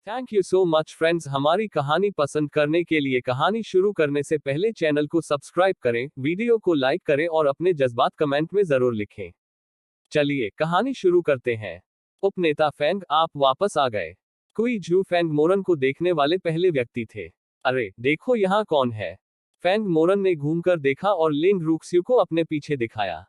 Thank you so much friends, हमारी कहानी पसंद करने के लिए। कहानी शुरू करने से पहले चैनल को सब्सक्राइब करें, वीडियो को लाइक करें और अपने जज्बात कमेंट में जरूर लिखें। चलिए कहानी शुरू करते हैं। उपनेता फेंग, आप वापस आ गए। कुई झू फेंग मोरन को देखने वाले पहले व्यक्ति थे। अरे देखो यहाँ कौन है। फेंग मोरन ने घूमकर देखा और लिंग रूक्स्यू को अपने पीछे दिखाया।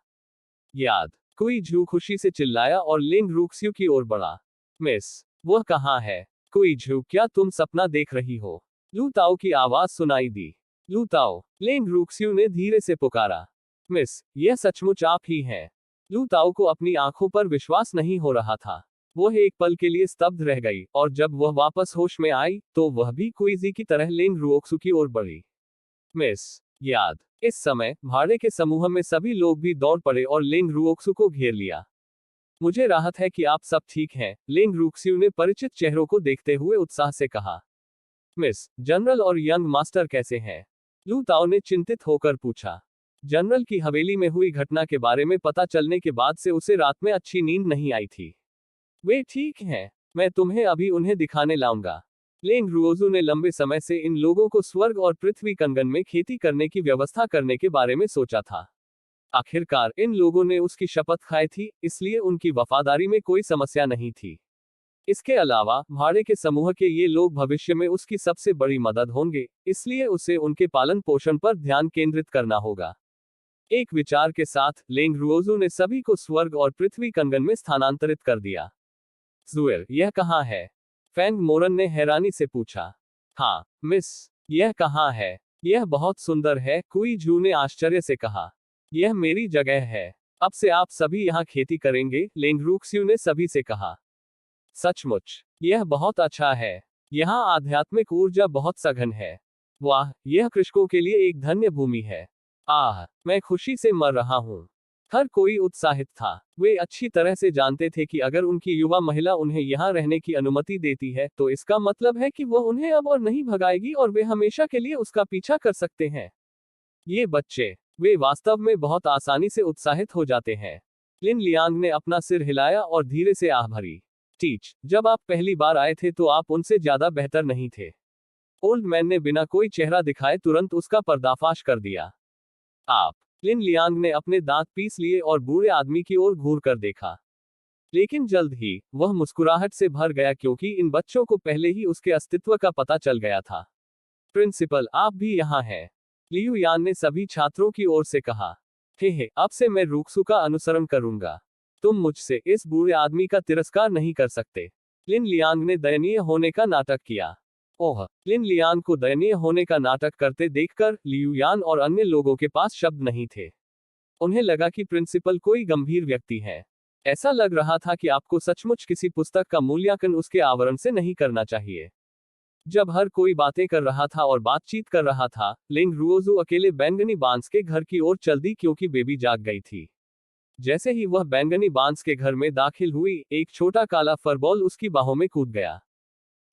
याद, कुई झू खुशी से चिल्लाया और लिंग रूक्स्यू की ओर बढ़ा। मिस, वह कहाँ है? कुई झू, क्या तुम सपना देख रही हो? लू ताओ की आवाज सुनाई दी। लू ताओ, लिंग रूक्स्यू ने धीरे से पुकारा। मिस, यह सचमुच आप ही हैं। लू ताओ को अपनी आंखों पर विश्वास नहीं हो रहा था। वह एक पल के लिए स्तब्ध रह गई और जब वह वापस होश में आई तो वह भी कुईजी की तरह लिंग रूक्सू की ओर बढ़ी। मिस, याद, इस समय भाड़े के समूह में सभी लोग भी दौड़ पड़े और लिंग रूक्सू को घेर लिया। मुझे राहत है कि आप सब ठीक हैं, लिंग रूक्स्यू ने परिचित चेहरों को देखते हुए उत्साह से कहा। मिस, जनरल और यंग मास्टर कैसे हैं? लू ताओ ने चिंतित होकर पूछा। जनरल की हवेली में हुई घटना के बारे में पता चलने के बाद से उसे रात में अच्छी नींद नहीं आई थी। वे ठीक हैं, मैं तुम्हें अभी उन्हें दिखाने लाऊंगा। लिंग रूओजू ने लंबे समय से इन लोगों को स्वर्ग और पृथ्वी कंगन में खेती करने की व्यवस्था करने के बारे में सोचा था। आखिरकार इन लोगों ने उसकी शपथ खाई थी, इसलिए उनकी वफादारी में कोई समस्या नहीं थी। इसके अलावा भाड़े के समूह के ये लोग भविष्य में उसकी सबसे बड़ी मदद होंगे, इसलिए उसे उनके पालन पोषण पर ध्यान केंद्रित करना होगा। एक विचार के साथ लेंग रुओजू ने सभी को स्वर्ग और पृथ्वी कंगन में स्थानांतरित कर दिया। जुएल, यह कहाँ है? फेंग मोरन ने हैरानी से पूछा। हाँ मिस, यह कहाँ है? यह बहुत सुंदर है, कुई झू ने आश्चर्य से कहा। यह मेरी जगह है। अब से आप सभी यहाँ खेती करेंगे, लेंग रूक्स्यू ने सभी से कहा। सचमुच, यह बहुत अच्छा है। यहाँ आध्यात्मिक ऊर्जा बहुत सघन है। वाह, यह कृषकों के लिए एक धन्य भूमि है। आह, मैं खुशी से मर रहा हूँ। हर कोई उत्साहित था। वे अच्छी तरह से जानते थे कि अगर उनकी युवा महिला उन्हें यहाँ रहने की अनुमति देती है तो इसका मतलब है कि वह उन्हें अब और नहीं भगाएगी और वे हमेशा के लिए उसका पीछा कर सकते हैं। ये बच्चे, वे वास्तव में बहुत आसानी से उत्साहित हो जाते हैं। लिन लियांग ने अपना सिर हिलाया और धीरे से आह भरी। टीच, जब आप पहली बार आए थे तो आप उनसे ज्यादा बेहतर नहीं थे। ओल्ड मैन ने बिना कोई चेहरा दिखाए तुरंत उसका पर्दाफाश कर दिया। आप? लिन लियांग ने अपने दांत पीस लिए और बूढ़े आदमी की ओर घूर कर देखा। लेकिन जल्द ही वह मुस्कुराहट से भर गया क्योंकि इन बच्चों को पहले ही उसके अस्तित्व का पता चल गया था। प्रिंसिपल, आप भी यहाँ हैं। लियू यान ने सभी छात्रों की ओर से कहा। हे, अब से मैं रूक्सू का अनुसरण करूंगा। तुम मुझसे इस बूढ़े आदमी का तिरस्कार नहीं कर सकते। लिन लियांग ने दयनीय होने का नाटक किया। ओह, लिन लियांग को दयनीय होने का नाटक करते देखकर लियू यान और अन्य लोगों के पास शब्द नहीं थे। उन्हें लगा कि प्रिंसिपल कोई गंभीर व्यक्ति है। ऐसा लग रहा था कि आपको सचमुच किसी पुस्तक का मूल्यांकन उसके आवरण से नहीं करना चाहिए। जब हर कोई बातें कर रहा था और बातचीत कर रहा था, लिंग रुओजू अकेले बैंगनी बांस के घर की ओर चल दी क्योंकि बेबी जाग गई थी। जैसे ही वह बैंगनी बांस के घर में दाखिल हुई, एक छोटा काला फरबॉल उसकी बाहों में कूद गया।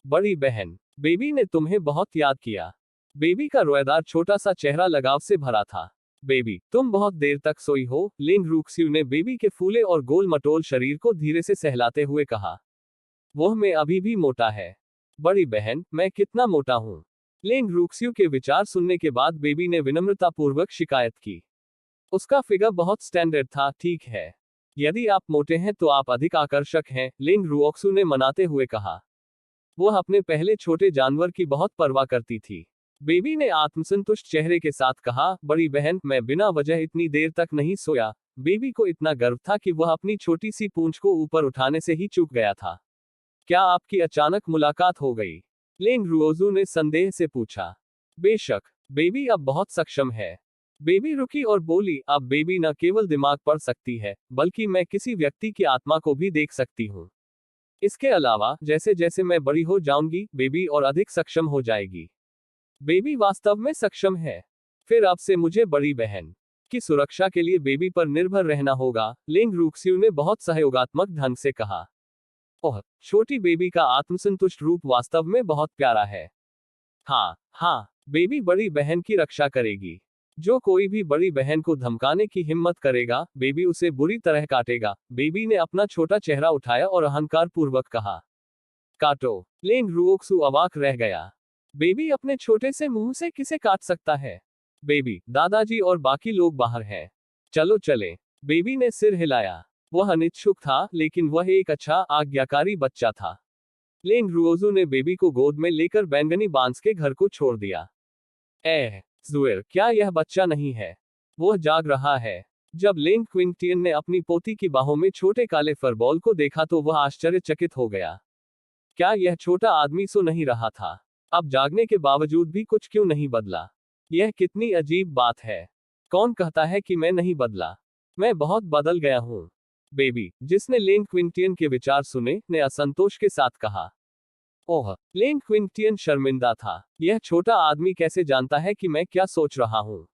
बड़ी बहन, बेबी ने तुम्हें बहुत याद किया। बेबी का रोएदार छोटा सा चेहरा लगाव से भरा था। बेबी, तुम बहुत देर तक सोई हो, लिंग रूक्स्यू ने बेबी के फूले और गोल मटोल शरीर को धीरे से सहलाते हुए कहा। वह मैं अभी भी मोटा है। बड़ी बहन, मैं कितना मोटा हूँ? लिंग रूक्स्यू के विचार सुनने के बाद बेबी ने विनम्रतापूर्वक शिकायत की। उसका फिगर बहुत स्टैंडर्ड था। ठीक है, यदि आप मोटे हैं तो आप अधिक आकर्षक हैं, लिंग रूओक्सू ने मनाते हुए कहा। वह अपने पहले छोटे जानवर की बहुत परवाह करती थी। बेबी ने आत्मसंतुष्ट चेहरे के साथ कहा, बड़ी बहन, मैं बिना वजह इतनी देर तक नहीं सोया। बेबी को इतना गर्व था कि वह अपनी छोटी सी पूंछ को ऊपर उठाने से ही चूक गया था। क्या आपकी अचानक मुलाकात हो गई? लिंग रुओजू ने संदेह से पूछा। बेशक, बेबी अब बहुत सक्षम है। बेबी रुकी और बोली, अब बेबी न केवल दिमाग पढ़ सकती है, बल्कि मैं किसी व्यक्ति की आत्मा को भी देख सकती हूँ। इसके अलावा जैसे जैसे मैं बड़ी हो जाऊंगी, बेबी और अधिक सक्षम हो जाएगी। बेबी वास्तव में सक्षम है। फिर अब से मुझे बड़ी बहन की सुरक्षा के लिए बेबी पर निर्भर रहना होगा, लिंग रूक्स्यू ने बहुत सहयोगात्मक ढंग से कहा। ओह, छोटी बेबी का आत्मसंतुष्ट रूप वास्तव में बहुत प्यारा है। हाँ, बेबी बड़ी बहन की रक्षा करेगी। जो कोई भी बड़ी बहन को धमकाने की हिम्मत करेगा, बेबी उसे बुरी तरह काटेगा। बेबी ने अपना छोटा चेहरा उठाया और अहंकार पूर्वक कहा। काटो। लेंग रुओक्सु अवाक रह गया। बेबी अपने छोटे से मुंह से किसे काट सकता है? बेबी, दादाजी और बाकी लोग बाहर हैं। चलो चले। बेबी ने सिर हिलाया। वह अनिच्छुक था, लेकिन वह एक अच्छा आज्ञाकारी बच्चा था। लेंग रुओजू ने बेबी को गोद में लेकर बैंगनी बांस के घर को छोड़ दिया। जुएर, क्या यह बच्चा नहीं है? वह जाग रहा है। जब लेंग क्विंटियन ने अपनी पोती की बाहों में छोटे काले फरबॉल को देखा तो वह आश्चर्यचकित हो गया। क्या यह छोटा आदमी सो नहीं रहा था? अब जागने के बावजूद भी कुछ क्यों नहीं बदला? यह कितनी अजीब बात है। कौन कहता है कि मैं नहीं बदला? मैं बहुत बदल गया हूं। बेबी, जिसने लेंग क्विंटियन के विचार सुने, ने असंतोष के साथ कहा। ओह, लेंग क्विंटियन शर्मिंदा था। यह छोटा आदमी कैसे जानता है कि मैं क्या सोच रहा हूं?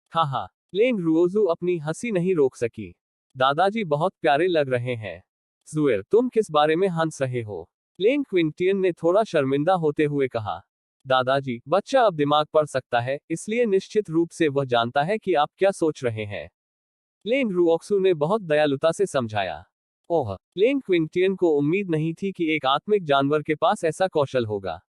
हा। लेंग रुओजू अपनी हंसी नहीं रोक सकी। दादाजी बहुत प्यारे लग रहे हैं। जुएर, तुम किस बारे में हंस रहे हो? लेंग क्विंटियन ने थोड़ा शर्मिंदा होते हुए कहा। दादाजी, बच्चा अब दिमाग पढ़ सकता है, इसलिए निश्चित रूप से वह जानता है कि आप क्या सोच रहे हैं। लेंग रुओक्सु ने बहुत दयालुता से समझाया। ओह, लेंग क्विंटियन को उम्मीद नहीं थी कि एक आत्मिक जानवर के पास ऐसा कौशल होगा।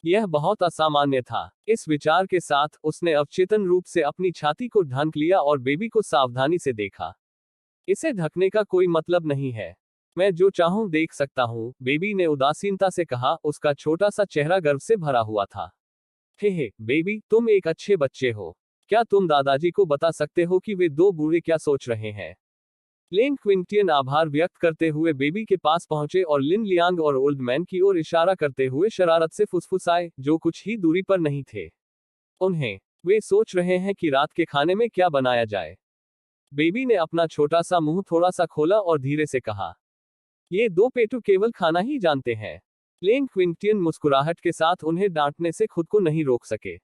यह बहुत असामान्य था। इस विचार के साथ उसने अवचेतन रूप से अपनी छाती को ढक लिया और बेबी को सावधानी से देखा। इसे ढकने का कोई मतलब नहीं है। मैं जो चाहूं देख सकता हूं, बेबी ने उदासीनता से कहा। उसका छोटा सा चेहरा गर्व से भरा हुआ था। हे बेबी, तुम एक अच्छे बच्चे हो। क्या तुम दादाजी को बता सकते हो कि वे दो बूढ़े क्या सोच रहे हैं? लेंग क्विंटियन आभार व्यक्त करते हुए बेबी के पास पहुंचे और लिन लियांग और ओल्ड मैन की ओर इशारा करते हुए शरारत से फुसफुसाए, जो कुछ ही दूरी पर नहीं थे। वे सोच रहे हैं कि रात के खाने में क्या बनाया जाए। बेबी ने अपना छोटा सा मुंह थोड़ा सा खोला और धीरे से कहा। ये दो पेटू केवल खाना ही जानते हैं। लेंग क्विंटियन मुस्कुराहट के साथ उन्हें डांटने से खुद को नहीं रोक सके।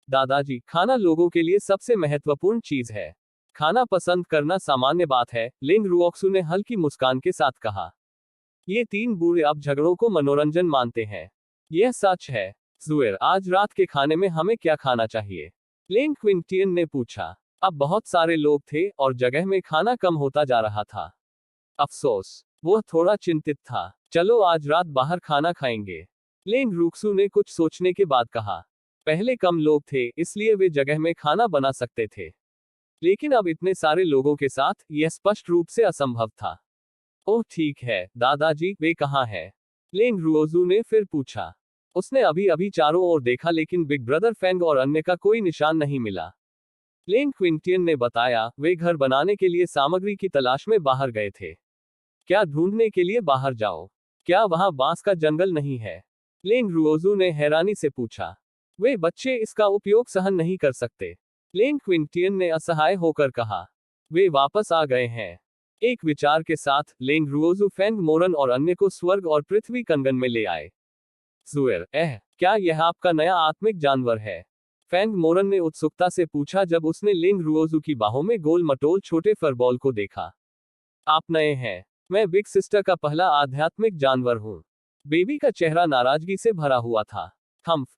दादाजी, खाना लोगों के लिए सबसे महत्वपूर्ण चीज है। खाना पसंद करना सामान्य बात है, लेंग रुओक्सु ने हल्की मुस्कान के साथ कहा। ये तीन बूढ़े अब झगड़ों को मनोरंजन मानते हैं। यह सच है। जुएर, आज रात के खाने में हमें क्या खाना चाहिए? लेंग क्विंटियन ने पूछा। अब बहुत सारे लोग थे और जगह में खाना कम होता जा रहा था। अफसोस, वह थोड़ा चिंतित था। चलो आज रात बाहर खाना खाएंगे। लेंग रुओक्सु ने कुछ सोचने के बाद कहा। पहले कम लोग थे, इसलिए वे जगह में खाना बना सकते थे। लेकिन अब इतने सारे लोगों के साथ यह स्पष्ट रूप से असंभव था। ओह ठीक है, दादाजी, वे कहाँ हैं? लेंग रुओजू ने फिर पूछा। उसने अभी अभी चारों ओर देखा, लेकिन बिग ब्रदर फेंग और अन्य का कोई निशान नहीं मिला। लेंग क्विंटियन ने बताया, वे घर बनाने के लिए सामग्री की तलाश में बाहर गए थे। क्या ढूंढने के लिए बाहर जाओ? क्या वहां बांस का जंगल नहीं है? लेंग रुओजू ने हैरानी से पूछा। वे बच्चे इसका उपयोग सहन नहीं कर सकते। लेंग क्विंटियन ने असहाय होकर कहा। वे वापस आ गए हैं। एक विचार के साथ लेंग रुओजू फेंग मोरन और अन्य को स्वर्ग और पृथ्वी कंगन में ले आए। जुएर, क्या यह आपका नया आत्मिक जानवर है? फेंग मोरन ने उत्सुकता से पूछा जब उसने लेंग रुओजू की बाहों में गोल मटोल छोटे फरबॉल को देखा। आप नए हैं। मैं बिग सिस्टर का पहला आध्यात्मिक जानवर हूं। बेबी का चेहरा नाराजगी से भरा हुआ था।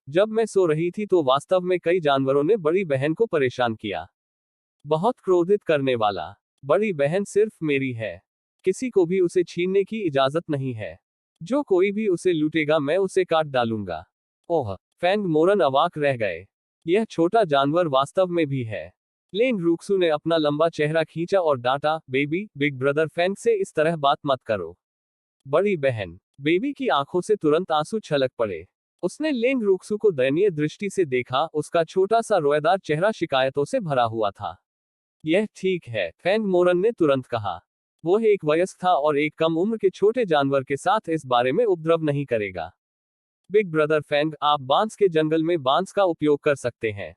जब मैं सो रही थी तो वास्तव में कई जानवरों ने बड़ी बहन को परेशान किया। बहुत क्रोधित करने वाला। बड़ी बहन सिर्फ मेरी है। किसी को भी उसे छीनने की इजाजत नहीं है। जो कोई भी उसे लूटेगा मैं उसे काट डालूंगा। ओह, फेंग मोरन अवाक रह गए। यह छोटा जानवर वास्तव में भी है। लेंग रुओक्सु ने अपना लंबा चेहरा खींचा और डांटा, बेबी, बिग ब्रदर फेंग से इस तरह बात मत करो। बड़ी बहन। बेबी की आंखों से तुरंत आंसू छलक पड़े। उसने लेंग रुओक्सु को दयनीय दृष्टि से देखा। उसका छोटा सा रोएदार चेहरा शिकायतों से भरा हुआ था। यह ठीक है, फेंग मोरन ने तुरंत कहा। वह एक वयस्क था और एक कम उम्र के छोटे जानवर के साथ इस बारे में उपद्रव नहीं करेगा। बिग ब्रदर फेंग, आप बांस के जंगल में बांस का उपयोग कर सकते हैं।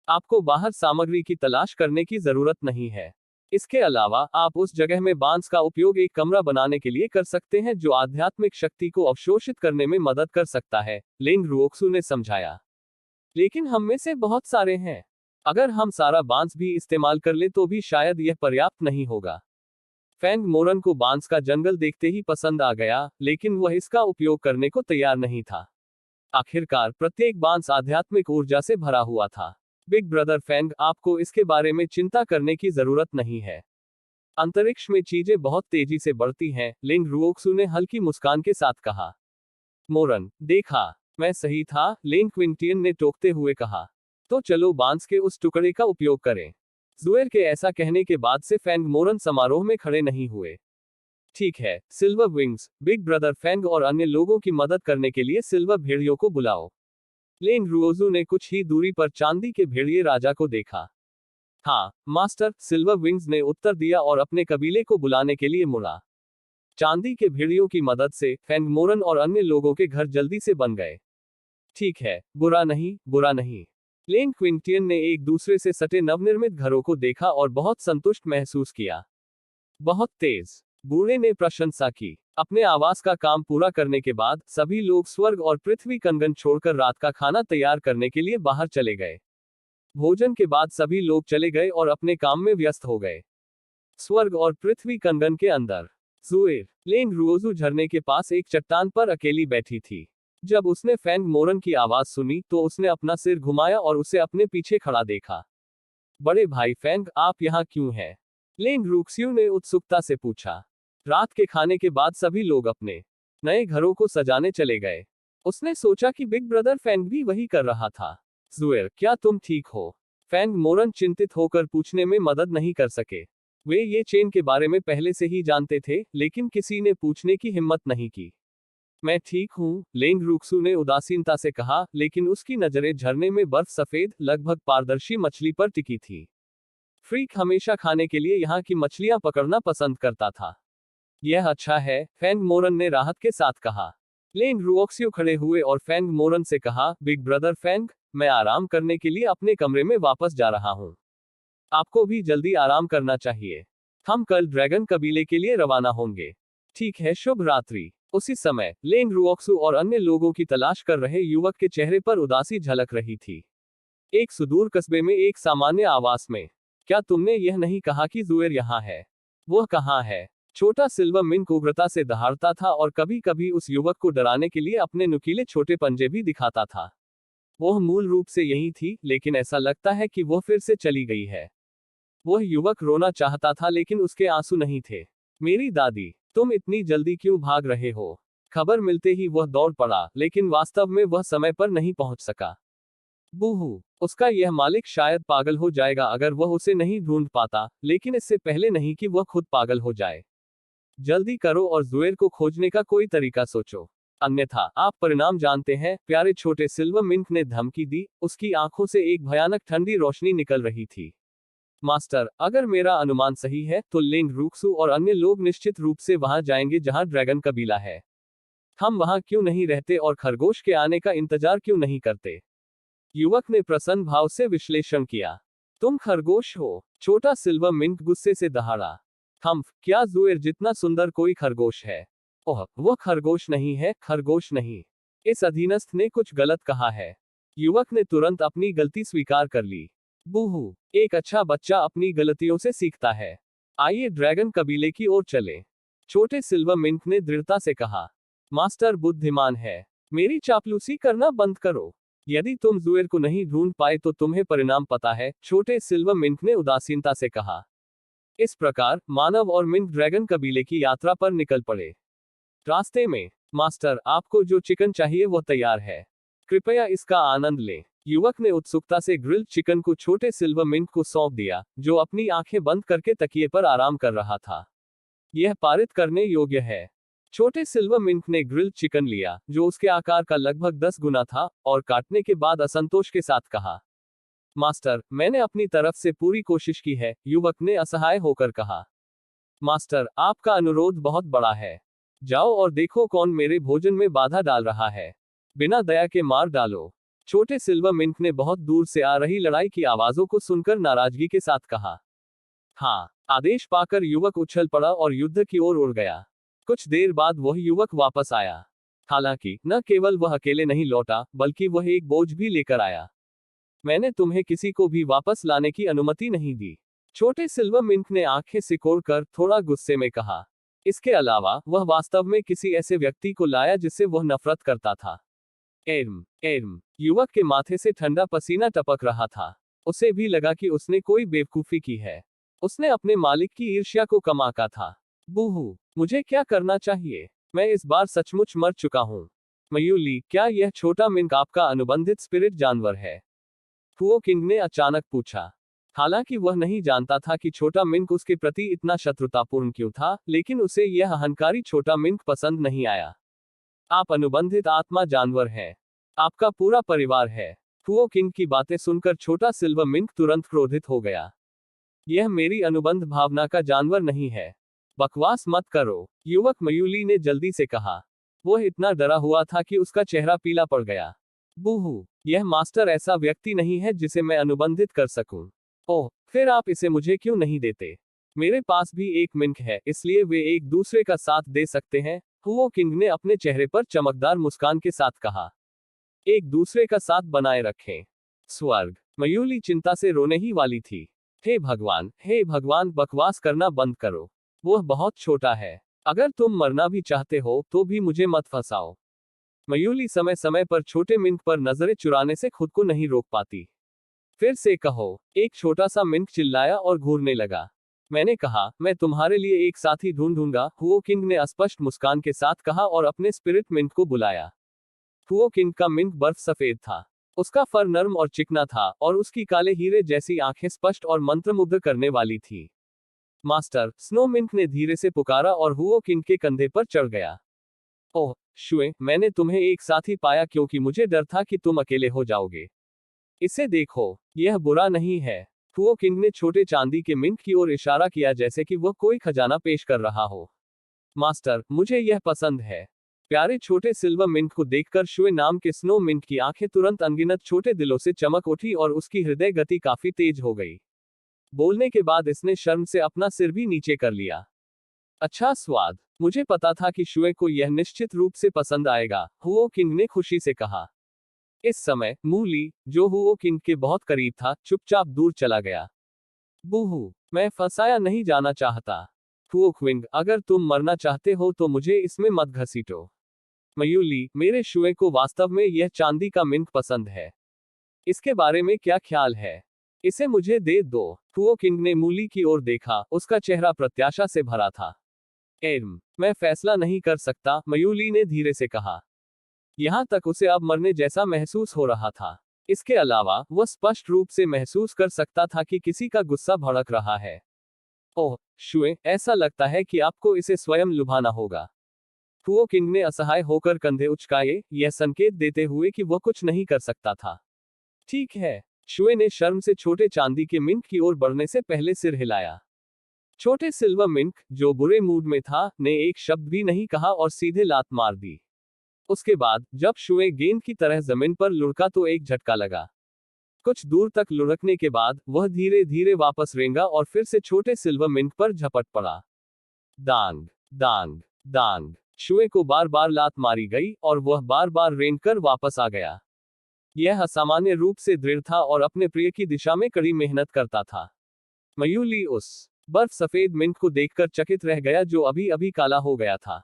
आपको बाहर सामग्री की तलाश करने की जरूरत नहीं है। इसके अलावा आप उस जगह में बांस का उपयोग एक कमरा बनाने के लिए कर सकते हैं जो आध्यात्मिक शक्ति को अवशोषित करने में मदद कर सकता है, लेंग रुओक्सु ने समझाया। लेकिन हम में से बहुत सारे हैं। अगर हम सारा बांस भी इस्तेमाल कर ले तो भी शायद यह पर्याप्त नहीं होगा। फेंग मोरन को बांस का जंगल देखते ही पसंद आ गया, लेकिन वह इसका उपयोग करने को तैयार नहीं था। आखिरकार प्रत्येक बांस आध्यात्मिक ऊर्जा से भरा हुआ था। बिग ब्रदर फेंग, आपको इसके बारे में चिंता करने की जरूरत नहीं है। अंतरिक्ष में चीजें बहुत तेजी से बढ़ती हैं, लेंग रुओक्सु ने हल्की मुस्कान के साथ कहा। मोरन, देखा, मैं सही था, लेन क्विंटियन ने टोकते हुए कहा। तो चलो बांस के उस टुकड़े का उपयोग करें। जुएर के ऐसा कहने के बाद से फैंग मोरन समारोह में खड़े नहीं हुए। ठीक है, silver wings, big brother Fang और अन्य लोगों की मदद करने के लिए सिल्वर भेड़ियों को बुलाओ। लेन रुओजू ने कुछ ही दूरी पर चांदी के भेड़िए राजा को देखा। हाँ, मास्टर, सिल्वर विंग्स ने उत्तर दिया और अपने कबीले को बुलाने के लिए मुड़ा। चांदी के भेड़ियों की मदद से फैंग मोरन और अन्य लोगों के घर जल्दी से बन गए। ठीक है, बुरा नहीं, बुरा नहीं। लेन क्विंटियन ने एक दूसरे से सटे नवनिर्मित घरों को देखा और बहुत संतुष्ट महसूस किया। बहुत तेज, बूढ़े ने प्रशंसा की। अपने आवास का काम पूरा करने के बाद सभी लोग स्वर्ग और पृथ्वी कंगन छोड़कर रात का खाना तैयार करने के लिए बाहर चले गए। भोजन के बाद सभी लोग चले गए और अपने काम में व्यस्त हो गए। स्वर्ग और पृथ्वी कंगन के अंदर जुएर, लेन रुओजू झरने के पास एक चट्टान पर अकेली बैठी थी। जब उसने फैंग मोरन की आवाज सुनी तो उसने अपना सिर घुमाया और उसे अपने पीछे खड़ा देखा। बड़े भाई फैंग, आप यहाँ क्यों हैं? लेन रूक्सियू ने उत्सुकता से पूछा। रात के खाने के बाद सभी लोग अपने नए घरों को सजाने चले गए। उसने सोचा कि बिग ब्रदर फैंग भी वही कर रहा था। जुएर, क्या तुम ठीक हो? फैंग मोरन चिंतित होकर पूछने में मदद नहीं कर सके। वे ये चेन के बारे में पहले से ही जानते थे, लेकिन किसी ने पूछने की हिम्मत नहीं की। मैं ठीक हूँ, लेंग रूक्सू ने उदासीनता से कहा, लेकिन उसकी नजरें झरने में बर्फ सफेद, लगभग पारदर्शी मछली पर टिकी थी। फ्रीक हमेशा खाने के लिए यहाँ की मछलियां पकड़ना पसंद करता था। यह अच्छा है, फैंग मोरन ने राहत के साथ कहा। लेंग रुओक्सियो खड़े हुए और फैंग मोरन से कहा, बिग ब्रदर फैंग, मैं आराम करने के लिए अपने कमरे में वापस जा रहा हूँ। आपको भी जल्दी आराम करना चाहिए। हम कल ड्रैगन कबीले के लिए रवाना होंगे। ठीक है, शुभ रात्रि। उसी समय लेंग रुओक्सु और अन्य लोगों की तलाश कर रहे युवक के चेहरे पर उदासी झलक रही थी। एक सुदूर कस्बे में एक सामान्य आवास में। क्या तुमने यह नहीं कहा कि जुएर यहाँ है? वह कहाँ है? छोटा सिल्वर मिंक उग्रता से दहाड़ता था और कभी कभी उस युवक को डराने के लिए अपने नुकीले छोटे पंजे भी दिखाता था। वह मूल रूप से यही थी, लेकिन ऐसा लगता है कि वह फिर से चली गई है। वह युवक रोना चाहता था लेकिन उसके आंसू नहीं थे। मेरी दादी, तुम इतनी जल्दी क्यों भाग रहे हो? खबर मिलते ही वह दौड़ पड़ा, लेकिन वास्तव में वह समय पर नहीं पहुंच सका। बूहू, उसका यह मालिक शायद पागल हो जाएगा अगर वह उसे नहीं ढूंढ पाता, लेकिन इससे पहले नहीं कि वह खुद पागल हो जाए। जल्दी करो और जुएर को खोजने का कोई तरीका सोचो, अन्यथा आप परिणाम जानते हैं। प्यारे छोटे सिल्वर मिंक ने धमकी दी, उसकी आंखों से एक भयानक ठंडी रोशनी निकल रही थी। मास्टर, अगर मेरा अनुमान सही है तो लेंग रूक्सू और अन्य लोग निश्चित रूप से वहां जाएंगे जहां ड्रैगन कबीला है। हम वहां क्यों नहीं रहते और खरगोश के आने का इंतजार क्यों नहीं करते? युवक ने प्रसन्न भाव से विश्लेषण किया। तुम खरगोश हो? छोटा सिल्वर मिंक गुस्से से दहाड़ा। क्या जुएर जितना सुंदर कोई खरगोश है? ओह, वह खरगोश नहीं है, खरगोश नहीं। इस अधीनस्थ ने कुछ गलत कहा है। युवक ने तुरंत अपनी गलती स्वीकार कर ली। बूहू, एक अच्छा बच्चा अपनी गलतियों से सीखता है। आइए ड्रैगन कबीले की ओर चलें। छोटे सिल्वर मिंक ने दृढ़ता से कहा। मास्टर बुद्धिमान है, मेरी चापलूसी करना बंद करो। यदि तुम जुएर को नहीं ढूंढ पाए तो तुम्हें परिणाम पता है, छोटे सिल्वर मिंक ने उदासीनता से कहा। इस प्रकार मानव और मिंक ड्रैगन कबीले की यात्रा पर निकल पड़े। रास्ते में, मास्टर, आपको जो चिकन चाहिए वह तैयार है, कृपया इसका आनंद लें। युवक ने उत्सुकता से ग्रिल्ड चिकन को छोटे सिल्वर मिंक को सौंप दिया, जो अपनी आंखें बंद करके तकिए पर आराम कर रहा था। यह पारित करने योग्य है। छोटे सिल्वर मिंक ने ग्रिल्ड चिकन लिया, जो उसके आकार का लगभग 10 गुना था, और काटने के बाद असंतोष के साथ कहा, मास्टर, मैंने अपनी तरफ से पूरी कोशिश की है, युवक ने असहाय होकर कहा। मास्टर, आपका अनुरोध बहुत बड़ा है। जाओ और देखो कौन मेरे भोजन में बाधा डाल रहा है। बिना दया के मार डालो। छोटे सिल्वर मिंक ने बहुत दूर से आ रही लड़ाई की आवाजों को सुनकर नाराजगी के साथ कहा। हाँ, आदेश पाकर युवक उछल पड़ा और युद्ध की ओर उड़ गया। कुछ देर बाद वह युवक वापस आया। हालांकि न केवल वह अकेले नहीं लौटा, बल्कि वह एक बोझ भी लेकर आया। मैंने तुम्हें किसी को भी वापस लाने की अनुमति नहीं दी, छोटे सिल्वर मिंक ने आंखें सिकोड़कर थोड़ा गुस्से में कहा। इसके अलावा वह वास्तव में किसी ऐसे व्यक्ति को लाया जिससे वह नफरत करता था। एर्म, एर्म, युवक के माथे से ठंडा पसीना टपक रहा था। उसे भी लगा कि उसने कोई बेवकूफी की है। उसने अपने मालिक की ईर्ष्या को कम आंका था। बूहू, मुझे क्या करना चाहिए? मैं इस बार सचमुच मर चुका हूँ। मयूली, क्या यह छोटा मिंक आपका अनुबंधित स्पिरिट जानवर है? हुओ किंग ने अचानक पूछा। हालांकि वह नहीं जानता था कि छोटा मिंक उसके प्रति इतना शत्रुतापूर्ण क्यों था, लेकिन उसे यह अहंकारी छोटा मिंक पसंद नहीं आया। आप अनुबंधित आत्मा जानवर हैं। आपका पूरा परिवार है। हुओ किंग की बातें सुनकर छोटा सिल्वर मिंक तुरंत क्रोधित हो गया। यह मेरी अनुबंध भावना का जानवर नहीं है। बकवास मत करो, युवक मयूली ने जल्दी से कहा। वह इतना डरा हुआ था कि उसका चेहरा पीला पड़ गया। बूहू, यह मास्टर ऐसा व्यक्ति नहीं है जिसे मैं अनुबंधित कर सकूं। ओह, फिर आप इसे मुझे क्यों नहीं देते? मेरे पास भी एक मिंक है, इसलिए वे एक दूसरे का साथ दे सकते हैं, हुओ किंग ने अपने चेहरे पर चमकदार मुस्कान के साथ कहा। एक दूसरे का साथ बनाए रखें। स्वर्ग, मयूली चिंता से रोने ही वाली थी। हे भगवान, बकवास करना बंद करो। वह बहुत छोटा है। अगर तुम मरना भी चाहते हो तो भी मुझे मत फंसाओ। मयूली समय समय पर छोटे मिंक पर नजरें चुराने से खुद को नहीं रोक पाती। फिर से कहो, एक छोटा सा मिंक चिल्लाया और घूरने लगा। मैंने कहा, मैं तुम्हारे लिए एक साथी ढूंढूंगा, हुओ किंग ने अस्पष्ट मुस्कान के साथ कहा और अपने स्पिरिट मिंक को बुलाया। हुओ किंग का मिंक बर्फ सफेद था। उसका फर नर्म और चिकना था और उसकी काले हीरे जैसी आंखें स्पष्ट और मंत्रमुग्ध करने वाली थी। मास्टर, स्नो मिंक ने धीरे से पुकारा और हुओ किंग के कंधे पर चढ़ गया। ओह, शुए, मैंने तुम्हें एक साथी पाया क्योंकि मुझे डर था कि तुम अकेले हो जाओगे। इसे देखो, यह बुरा नहीं है। हुओ किंग ने छोटे चांदी के मिंक की ओर इशारा किया जैसे कि वह कोई खजाना पेश कर रहा हो। मास्टर, मुझे यह पसंद है। प्यारे छोटे सिल्वर मिंक को देखकर शुए नाम के स्नो मिंक की आंखें तुरंत अनगिनत छोटे दिलों से चमक उठी और उसकी हृदय गति काफी तेज हो गई। बोलने के बाद इसने शर्म से अपना सिर भी नीचे कर लिया। अच्छा स्वाद, मुझे पता था कि शुए को यह निश्चित रूप से पसंद आएगा, हुओ किंग ने खुशी से कहा। इस समय मूली, जो हुओ किंग के बहुत करीब था, चुपचाप दूर चला गया। बूहू, मैं फंसाया नहीं जाना चाहता। हुओ क्विंग, अगर तुम मरना चाहते हो तो मुझे इसमें मत घसीटो। मयूली, मेरे शुए को वास्तव में यह चांदी का मिंक पसंद है। इसके बारे में क्या ख्याल है? इसे मुझे दे दो। हुओ किंग ने मूली की ओर देखा, उसका चेहरा प्रत्याशा से भरा था। मैं फैसला नहीं कर सकता, मयूली ने धीरे से कहा। यहां तक उसे अब मरने जैसा महसूस हो रहा था। इसके अलावा वह स्पष्ट रूप से महसूस कर सकता था कि किसी का गुस्सा भड़क रहा है। ओह, शुए, ऐसा लगता है कि आपको इसे स्वयं लुभाना होगा। हुओ किंग ने असहाय होकर कंधे उचकाए, यह संकेत देते हुए कि वह कुछ नहीं कर सकता था। ठीक है। शुए ने शर्म से छोटे चांदी के मिंक की ओर बढ़ने से पहले सिर हिलाया। छोटे सिल्वर मिंक, जो बुरे मूड में था, ने एक शब्द भी नहीं कहा और सीधे लात मार दी। उसके बाद जब शुए गेंद की तरह जमीन पर लुढ़का तो एक झटका लगा। कुछ दूर तक लुढ़कने के बाद वह धीरे धीरे वापस रेंगा और फिर से छोटे सिल्वर मिंक पर झपट पड़ा। दांग दांग दांग, शुए को बार बार लात मारी गई और वह बार बार रेंग कर वापस आ गया। यह असामान्य रूप से दृढ़ था और अपने प्रिय की दिशा में कड़ी मेहनत करता था। मयूली उस बर्फ सफेद मिंक को देखकर चकित रह गया जो अभी अभी काला हो गया था।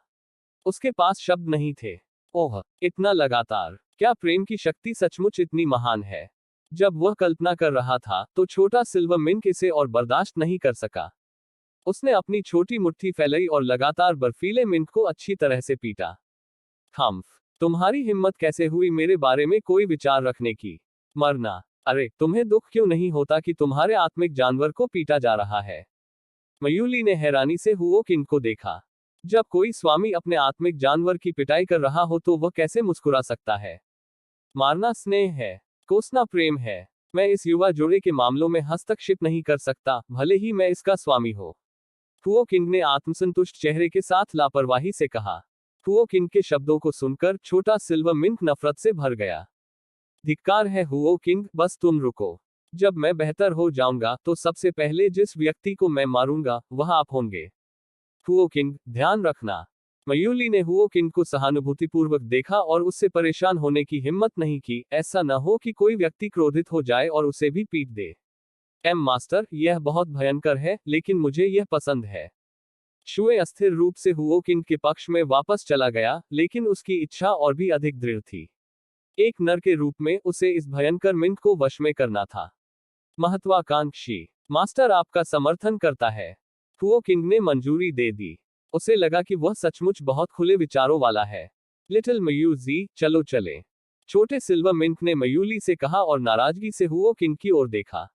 उसके पास शब्द नहीं थे। ओह, इतना लगातार, क्या प्रेम की शक्ति सचमुच इतनी महान है? जब वह कल्पना कर रहा था तो छोटा सिल्वर मिंक इसे और बर्दाश्त नहीं कर सका। उसने अपनी छोटी मुट्ठी फैलाई और लगातार बर्फीले मिंक को अच्छी तरह से पीटा। हम्फ, तुम्हारी हिम्मत कैसे हुई मेरे बारे में कोई विचार रखने की? मरना? अरे, तुम्हें दुख क्यों नहीं होता कि तुम्हारे आत्मिक जानवर को पीटा जा रहा है? मयूली ने हैरानी से हुओ किंग को देखा। जब कोई स्वामी अपने आत्मिक जानवर की पिटाई कर रहा हो तो वह कैसे मुस्कुरा सकता है? मारना स्नेह है, कोसना प्रेम है। मैं इस युवा जोड़े के मामलों में हस्तक्षेप नहीं कर सकता, भले ही मैं इसका स्वामी हो। हुओ किंग ने आत्मसंतुष्ट चेहरे के साथ लापरवाही से कहा। हुओ किंग के शब्दों को सुनकर छोटा सिल्वर मिंक नफरत से भर गया। धिक्कार है हुओ किंग, बस तुम रुको। जब मैं बेहतर हो जाऊंगा तो सबसे पहले जिस व्यक्ति को मैं मारूंगा वह आप होंगे। हुओ किंग, ध्यान रखना। मयूली ने हुओ किंग को सहानुभूतिपूर्वक देखा और उससे परेशान होने की हिम्मत नहीं की, ऐसा न हो कि कोई व्यक्ति क्रोधित हो जाए और उसे भी पीट दे। मास्टर, यह बहुत भयंकर है, लेकिन मुझे यह पसंद है। शुए अस्थिर रूप से हुओ किंग के पक्ष में वापस चला गया, लेकिन उसकी इच्छा और भी अधिक दृढ़ थी। एक नर के रूप में उसे इस भयंकर मिंक को वश में करना था। महत्वाकांक्षी मास्टर आपका समर्थन करता है। हुओ किंग ने मंजूरी दे दी। उसे लगा कि वह सचमुच बहुत खुले विचारों वाला है। लिटिल मयूजी, चलो चले। छोटे सिल्वर मिंक ने मयूली से कहा और नाराजगी से हुओ किंग की ओर देखा।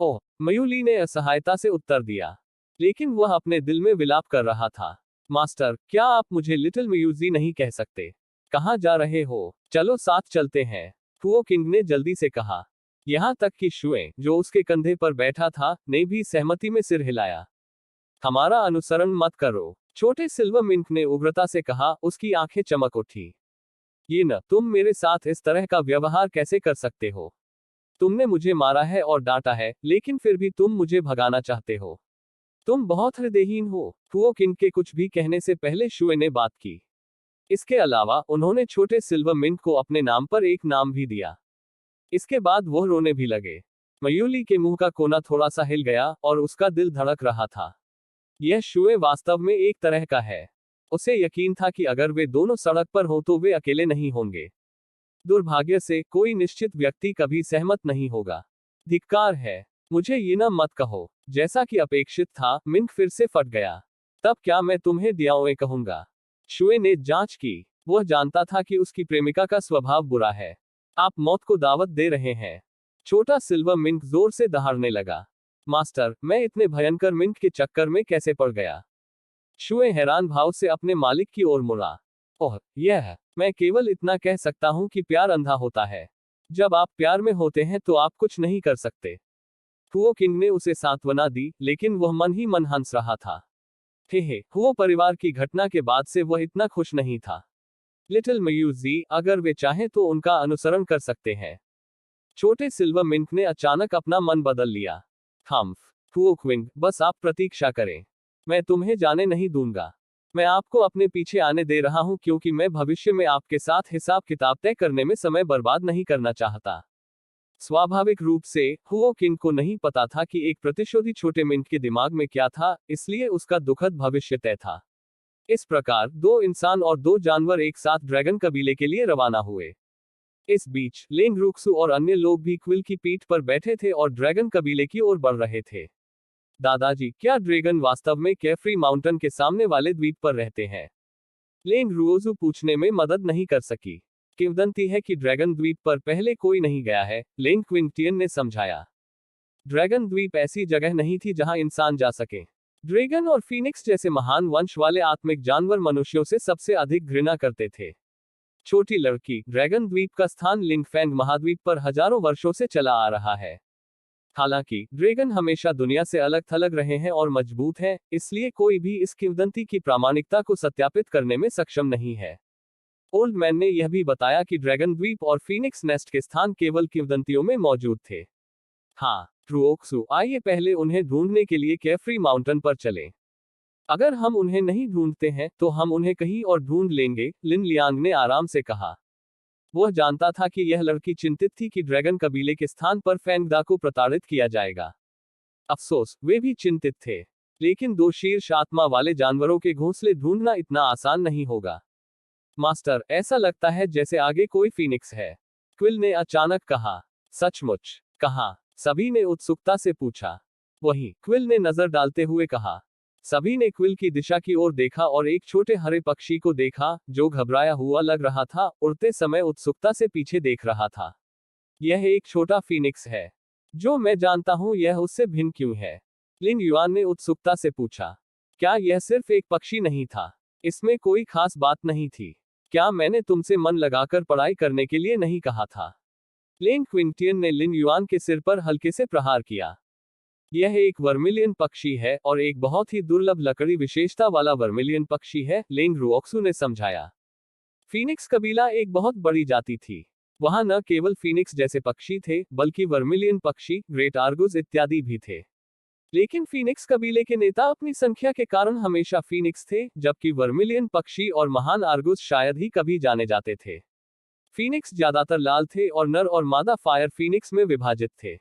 ओह, मयूली ने असहायता से उत्तर दिया, लेकिन वह अपने दिल में विलाप कर रहा था। मास्टर, क्या आप मुझे लिटिल मयूजी नहीं कह सकते? कहाँ जा रहे हो? चलो साथ चलते हैं, हुओ किंग ने जल्दी से कहा। यहाँ तक कि शुए, जो उसके कंधे पर बैठा था, ने भी सहमति में सिर हिलाया। हमारा अनुसरण मत करो, छोटे सिल्वर मिंक ने उग्रता से कहा, उसकी आंखें चमक उठी। ये न, तुम मेरे साथ इस तरह का व्यवहार कैसे कर सकते हो? तुमने मुझे मारा है और डांटा है, लेकिन फिर भी तुम मुझे भगाना चाहते हो। तुम बहुत हृदयहीन हो। हुओ किंग के कुछ भी कहने से पहले शुए ने बात की। इसके अलावा उन्होंने छोटे सिल्वर मिंक को अपने नाम पर एक नाम भी दिया। इसके बाद वो रोने भी लगे। मयूली के मुंह का कोना थोड़ा सा हिल गया और उसका दिल धड़क रहा था। यह शुए वास्तव में एक तरह का है। उसे यकीन था कि अगर वे दोनों सड़क पर हो तो वे अकेले नहीं होंगे। दुर्भाग्य से कोई निश्चित व्यक्ति कभी सहमत नहीं होगा। धिक्कार है, मुझे ये न मत कहो। जैसा कि अपेक्षित था, मिंक फिर से फट गया। तब क्या मैं तुम्हें दियाओए कहूंगा? शुए ने जांच की। वह जानता था कि उसकी प्रेमिका का स्वभाव बुरा है। आप मौत को दावत दे रहे हैं। छोटा सिल्वर मिंक जोर से दहाड़ने लगा। मास्टर, मैं इतने भयंकर मिंक के चक्कर में कैसे पड़ गया? शुए हैरान भाव से अपने मालिक की ओर मुड़ा। ओह, मैं केवल इतना कह सकता हूं कि प्यार अंधा होता है। जब आप प्यार में होते हैं तो आप कुछ नहीं कर सकते। हुओ किंग ने उसे सांत्वना दी, लेकिन वह मन ही मन हंस रहा था। हे, हुओ परिवार की घटना के बाद से वह इतना खुश नहीं था। लिटिल मयूजी, अगर वे चाहें तो उनका अनुसरण कर सकते हैं। छोटे सिल्वर मिंक ने अचानक अपना मन बदल लिया। हम्फ, हुओ क्विंग, बस आप प्रतीक्षा करें। मैं तुम्हें जाने नहीं दूंगा। मैं आपको अपने पीछे आने दे रहा हूं क्योंकि मैं भविष्य में आपके साथ हिसाब किताब तय करने में समय बर्बाद नहीं करना चाहता। स्वाभाविक रूप से हुओ किंग को नहीं पता था कि एक प्रतिशोधी छोटे मिंक के दिमाग में क्या था, इसलिए उसका दुखद भविष्य तय था। इस प्रकार दो इंसान और दो जानवर एक साथ ड्रैगन कबीले के लिए रवाना हुए। इस बीच लेंग रुक्सु और अन्य लोग भी क्विल की पीठ पर बैठे थे और ड्रैगन कबीले की ओर बढ़ रहे थे। दादाजी, क्या ड्रैगन वास्तव में केफ्री माउंटेन के सामने वाले द्वीप पर रहते हैं? लेंग रुओजू पूछने में मदद नहीं कर सकी। किंवदंती है कि ड्रैगन द्वीप पर पहले कोई नहीं गया है, लेंग क्विंटियन ने समझाया। ड्रैगन द्वीप ऐसी जगह नहीं थी जहां इंसान जा सके। ड्रैगन और फीनिक्स जैसे महान वंश वाले आत्मिक जानवर मनुष्यों से सबसे अधिक घृणा करते थे। छोटी लड़की, ड्रैगन द्वीप का स्थान लिंगफैंग महाद्वीप पर हजारों वर्षों से चला आ रहा है। हालांकि ड्रैगन हमेशा दुनिया से अलग थलग रहे हैं और मजबूत हैं, इसलिए कोई भी इस किंवदंती की प्रामाणिकता को सत्यापित करने में सक्षम नहीं है। ओल्ड मैन ने यह भी बताया कि ड्रैगन द्वीप और फीनिक्स नेस्ट के स्थान केवल किंवदंतियों में मौजूद थे। हाँ, ट्रुओक्सु, आइए पहले उन्हें ढूंढने के लिए केफ्री माउंटेन पर चलें। अगर हम उन्हें नहीं ढूंढते हैं तो हम उन्हें कहीं और ढूंढ लेंगे, लिन लियांग ने आराम से कहा। वह जानता था कि यह लड़की चिंतित थी कि ड्रैगन कबीले के स्थान पर फैंगदा को प्रताड़ित किया जाएगा। अफसोस, वे भी चिंतित थे। लेकिन दो शीर्ष आत्मा वाले जानवरों के घोंसले ढूंढना इतना आसान नहीं होगा। मास्टर, ऐसा लगता है जैसे आगे कोई फीनिक्स है, क्विल ने अचानक कहा। सचमुच? कहा? सभी ने उत्सुकता से पूछा। वही, क्विल ने नजर डालते हुए कहा। सभी ने क्विल की दिशा की ओर देखा और एक छोटे हरे पक्षी को देखा, जो घबराया हुआ लग रहा था, उड़ते समय उत्सुकता से पीछे देख रहा था। यह एक छोटा फीनिक्स है। जो मैं जानता हूं, यह उससे भिन्न क्यों है? लिन युआन ने उत्सुकता से पूछा। क्या यह सिर्फ एक पक्षी नहीं था? इसमें कोई खास बात नहीं थी। क्या मैंने तुमसे मन लगाकर पढ़ाई करने के लिए नहीं कहा था? लेंग क्विंटियन ने लिन युआन के सिर पर हल्के से प्रहार किया। यह एक वर्मिलियन पक्षी है और एक बहुत ही दुर्लभ लकड़ी विशेषता वाला वर्मिलियन पक्षी है, लेंग रुओक्सु ने समझाया। फीनिक्स कबीला एक बहुत बड़ी जाति थी। वहां न केवल फीनिक्स जैसे पक्षी थे, बल्कि वर्मिलियन पक्षी, ग्रेट आर्गुस इत्यादि भी थे। लेकिन फीनिक्स कबीले के नेता अपनी संख्या के कारण हमेशा फीनिक्स थे, जबकि वर्मिलियन पक्षी और महान आर्गुस शायद ही कभी जाने जाते थे। फीनिक्स ज्यादातर लाल थे और नर और मादा फायर फीनिक्स में विभाजित थे।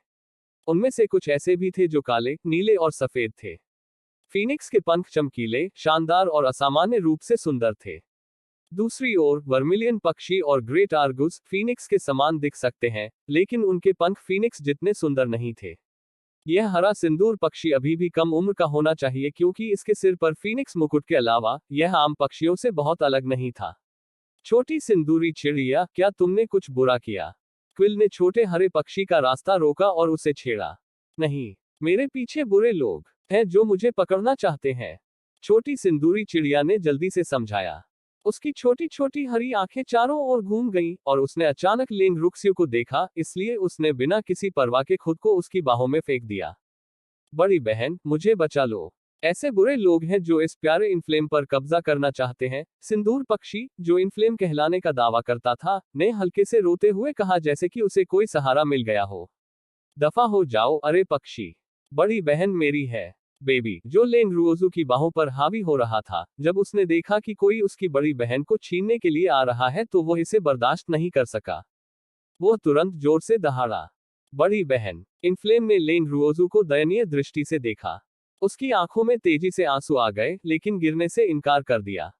उनमें से कुछ ऐसे भी थे जो काले, नीले और सफेद थे। फीनिक्स के पंख चमकीले, शानदार और असामान्य रूप से सुंदर थे। दूसरी ओर वर्मिलियन पक्षी और ग्रेट आर्गुस फीनिक्स के समान दिख सकते हैं, लेकिन उनके पंख फीनिक्स जितने सुंदर नहीं थे। यह हरा सिंदूर पक्षी अभी भी कम उम्र का होना चाहिए क्योंकि इसके सिर पर फीनिक्स मुकुट के अलावा यह आम पक्षियों से बहुत अलग नहीं था। छोटी सिंदूरी चिड़िया, क्या तुमने कुछ बुरा किया? क्विल ने छोटे हरे पक्षी का रास्ता रोका और उसे छेड़ा। नहीं, मेरे पीछे बुरे लोग हैं जो मुझे पकड़ना चाहते हैं। छोटी सिंदूरी चिड़िया ने जल्दी से समझाया। उसकी छोटी छोटी हरी आंखें चारों ओर घूम गईं और उसने अचानक लेंग रुक्स्यू को देखा, इसलिए उसने बिना किसी परवाह के खुद को उसकी बाहों में फेंक दिया। बड़ी बहन, मुझे बचा लो। ऐसे बुरे लोग हैं जो इस प्यारे इनफ्लेम पर कब्जा करना चाहते हैं। सिंदूर पक्षी, जो इनफ्लेम कहलाने का दावा करता था, ने हल्के से रोते हुए कहा, जैसे कि उसे कोई सहारा मिल गया हो। दफा हो जाओ, अरे पक्षी। बड़ी बहन मेरी है। बेबी, जो लेंग रुओजू की बाहों पर हावी हो रहा था, जब उसने देखा कि कोई उसकी बड़ी बहन को छीनने के लिए आ रहा है तो वो इसे बर्दाश्त नहीं कर सका। वो तुरंत जोर से दहाड़ा। बड़ी बहन। इनफ्लेम ने लेंग रुओजू को दयनीय दृष्टि से देखा। उसकी आंखों में तेजी से आंसू आ गए, लेकिन गिरने से इनकार कर दिया।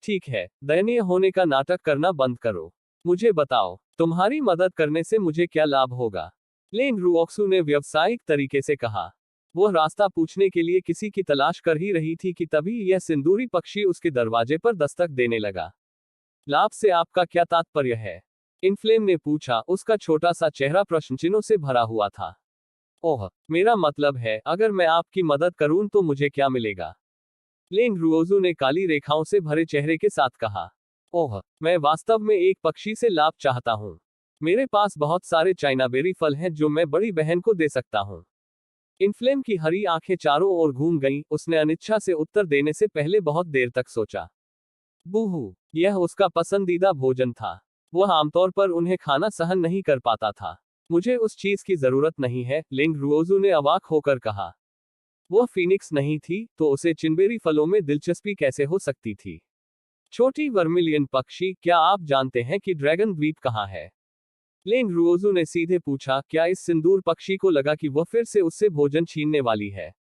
ठीक है, दयनीय होने का नाटक करना बंद करो। मुझे बताओ, तुम्हारी मदद करने से मुझे क्या लाभ होगा? लेंग रुओक्सू ने व्यावसायिक तरीके से कहा। वह रास्ता पूछने के लिए किसी की तलाश कर ही रही थी कि तभी यह सिंदूरी पक्षी उसके दरवाजे पर दस्तक देने लगा। लाभ से आपका क्या तात्पर्य है? इनफ्लेम ने पूछा, उसका छोटा सा चेहरा प्रश्न चिन्हों से भरा हुआ था। ओह, मेरा मतलब है, अगर मैं आपकी मदद करूं तो मुझे क्या मिलेगा? लेंग रुओजू ने काली रेखाओं से भरे चेहरे के साथ कहा। ओह, मैं वास्तव में एक पक्षी से लाभ चाहता हूं। मेरे पास बहुत सारे चाइनाबेरी फल हैं जो मैं बड़ी बहन को दे सकता हूं। इनफ्लेम की हरी आंखें चारों ओर घूम गईं, उसने अनिच्छा से उत्तर देने से पहले बहुत देर तक सोचा। बूहू, यह उसका पसंदीदा भोजन था। वह आमतौर पर उन्हें खाना सहन नहीं कर पाता था। मुझे उस चीज की जरूरत नहीं है, लेंग रुओजू ने अवाक होकर कहा। वह फीनिक्स नहीं थी, तो उसे चिनबेरी फलों में दिलचस्पी कैसे हो सकती थी? छोटी वर्मिलियन पक्षी, क्या आप जानते हैं कि ड्रैगन द्वीप कहाँ है? लेंग रुओजू ने सीधे पूछा, क्या इस सिंदूर पक्षी को लगा कि वह फिर से उससे भोजन छीनने वाली है?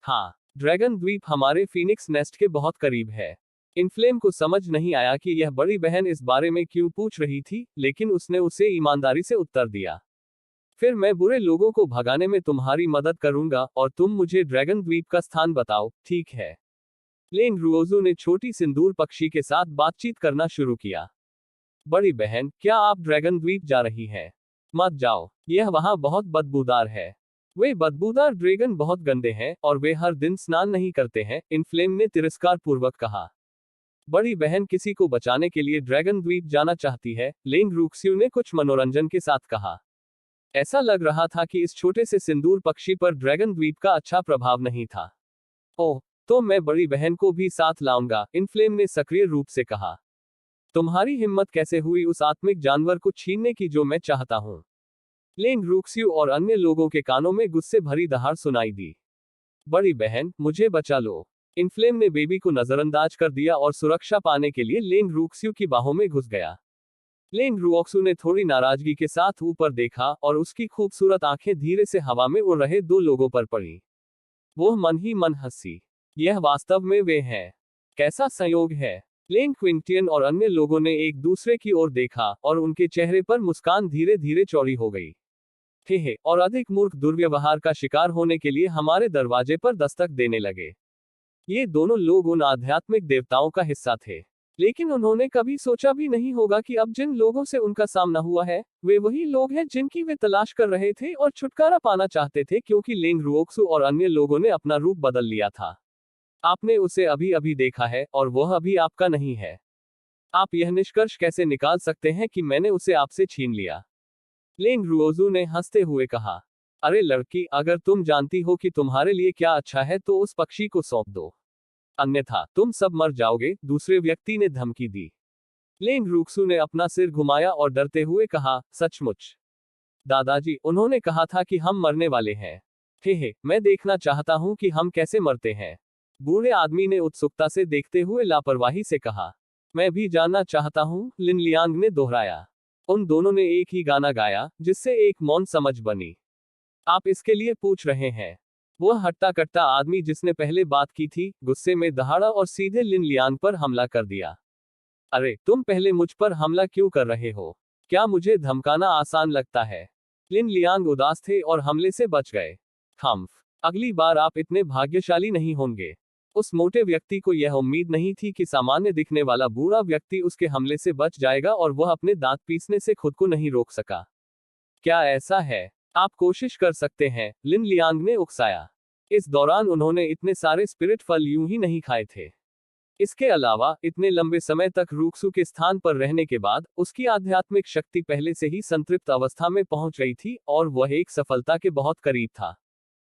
हाँ, ड्रैगन द्वीप हमारे फीनिक्स नेस्ट के बहुत करीब है। इनफ्लेम को समझ नहीं आया कि यह बड़ी बहन इस बारे में क्यों पूछ रही थी, लेकिन उसने उसे ईमानदारी से उत्तर दिया। फिर मैं बुरे लोगों को भगाने में तुम्हारी मदद करूंगा और तुम मुझे ड्रैगन द्वीप का स्थान बताओ, ठीक है? लेंग रुओजू ने छोटी सिंदूर पक्षी के साथ बातचीत करना शुरू किया। बड़ी बहन, क्या आप ड्रैगन द्वीप जा रही हैं? मत जाओ, यह वहां बहुत बदबूदार है। वे बदबूदार ड्रैगन बहुत गंदे हैं और वे हर दिन स्नान नहीं करते हैं, इनफ्लेम ने तिरस्कार पूर्वक कहा। बड़ी बहन किसी को बचाने के लिए ड्रैगन द्वीप जाना चाहती है, लेंग रुक्स्यू ने कुछ मनोरंजन के साथ कहा। ऐसा लग रहा था कि इस छोटे से सिंदूर पक्षी पर ड्रैगन द्वीप का अच्छा प्रभाव नहीं था। ओह, तो मैं बड़ी बहन को भी साथ लाऊंगा, इनफ्लेम ने सक्रिय रूप से कहा। तुम्हारी हिम्मत कैसे हुई उस आत्मिक जानवर को छीनने की जो मैं चाहता हूं? लेंग रुक्स्यू और अन्य लोगों के कानों में गुस्से भरी दहाड़ सुनाई दी। बड़ी बहन, मुझे बचा लो। इनफ्लेम ने बेबी को नजरअंदाज कर दिया और सुरक्षा पाने के लिए लेंग रुक्स्यू की बाहों में घुस गया। लेंग रुओक्सू ने थोड़ी नाराजगी के साथ ऊपर देखा और उसकी खूबसूरत आंखें धीरे से हवा में उड़ रहे दो लोगों पर पड़ी। वो मन ही मन हंसी। यह वास्तव में वे हैं। कैसा संयोग है। लेंग क्विंटियन और अन्य लोगों ने एक दूसरे की ओर देखा और उनके चेहरे पर मुस्कान धीरे धीरे चौड़ी हो गई। हे और अधिक मूर्ख दुर्व्यवहार का शिकार होने के लिए हमारे दरवाजे पर दस्तक देने लगे। ये दोनों लोग उन आध्यात्मिक देवताओं का हिस्सा थे, लेकिन उन्होंने कभी सोचा भी नहीं होगा कि अब जिन लोगों से उनका सामना हुआ है, वे वही लोग हैं जिनकी वे तलाश कर रहे थे और छुटकारा पाना चाहते थे, क्योंकि लेंग रुओक्सू और अन्य लोगों ने अपना रूप बदल लिया था। आपने उसे अभी अभी देखा है और वह अभी आपका नहीं है। आप यह निष्कर्ष कैसे निकाल सकते हैं कि मैंने उसे आपसे छीन लिया? लेंग रुओजू ने हंसते हुए कहा। अरे लड़की, अगर तुम जानती हो कि तुम्हारे लिए क्या अच्छा है तो उस पक्षी को सौंप दो, अन्यथा तुम सब मर जाओगे, दूसरे व्यक्ति ने धमकी दी। लेंग रुक्सू ने अपना सिर घुमाया और डरते हुए कहा, सचमुच? दादाजी, उन्होंने कहा था कि हम मरने वाले हैं। हे, मैं देखना चाहता हूं कि हम कैसे मरते हैं। बूढ़े आदमी ने उत्सुकता से देखते हुए लापरवाही से कहा। मैं भी जानना चाहता हूं, लिन लियांग ने दोहराया। उन दोनों ने एक ही गाना गाया, जिससे एक मौन समझ बनी। आप इसके लिए पूछ रहे हैं? वह हट्टा कट्टा आदमी जिसने पहले बात की थी, गुस्से में दहाड़ा और सीधे लिन लियांग पर हमला कर दिया। अरे, तुम पहले मुझ पर हमला क्यों कर रहे हो? क्या मुझे धमकाना आसान लगता है? लिन लियांग उदास थे और हमले से बच गए। थम्फ, अगली बार आप इतने भाग्यशाली नहीं होंगे। उस मोटे व्यक्ति को यह उम्मीद नहीं थी कि सामान्य दिखने वाला बूढ़ा व्यक्ति उसके हमले से बच जाएगा और वह अपने दांत पीसने से खुद को नहीं रोक सका। क्या ऐसा है? आप कोशिश कर सकते हैं, लिन लियांग ने उकसाया। इस दौरान उन्होंने इतने सारे स्पिरिट फल यूं ही नहीं खाए थे। इसके अलावा इतने लंबे समय तक रूक्सू के स्थान पर रहने के बाद उसकी आध्यात्मिक शक्ति पहले से ही संतृप्त अवस्था में पहुंच गई थी और वह एक सफलता के बहुत करीब था।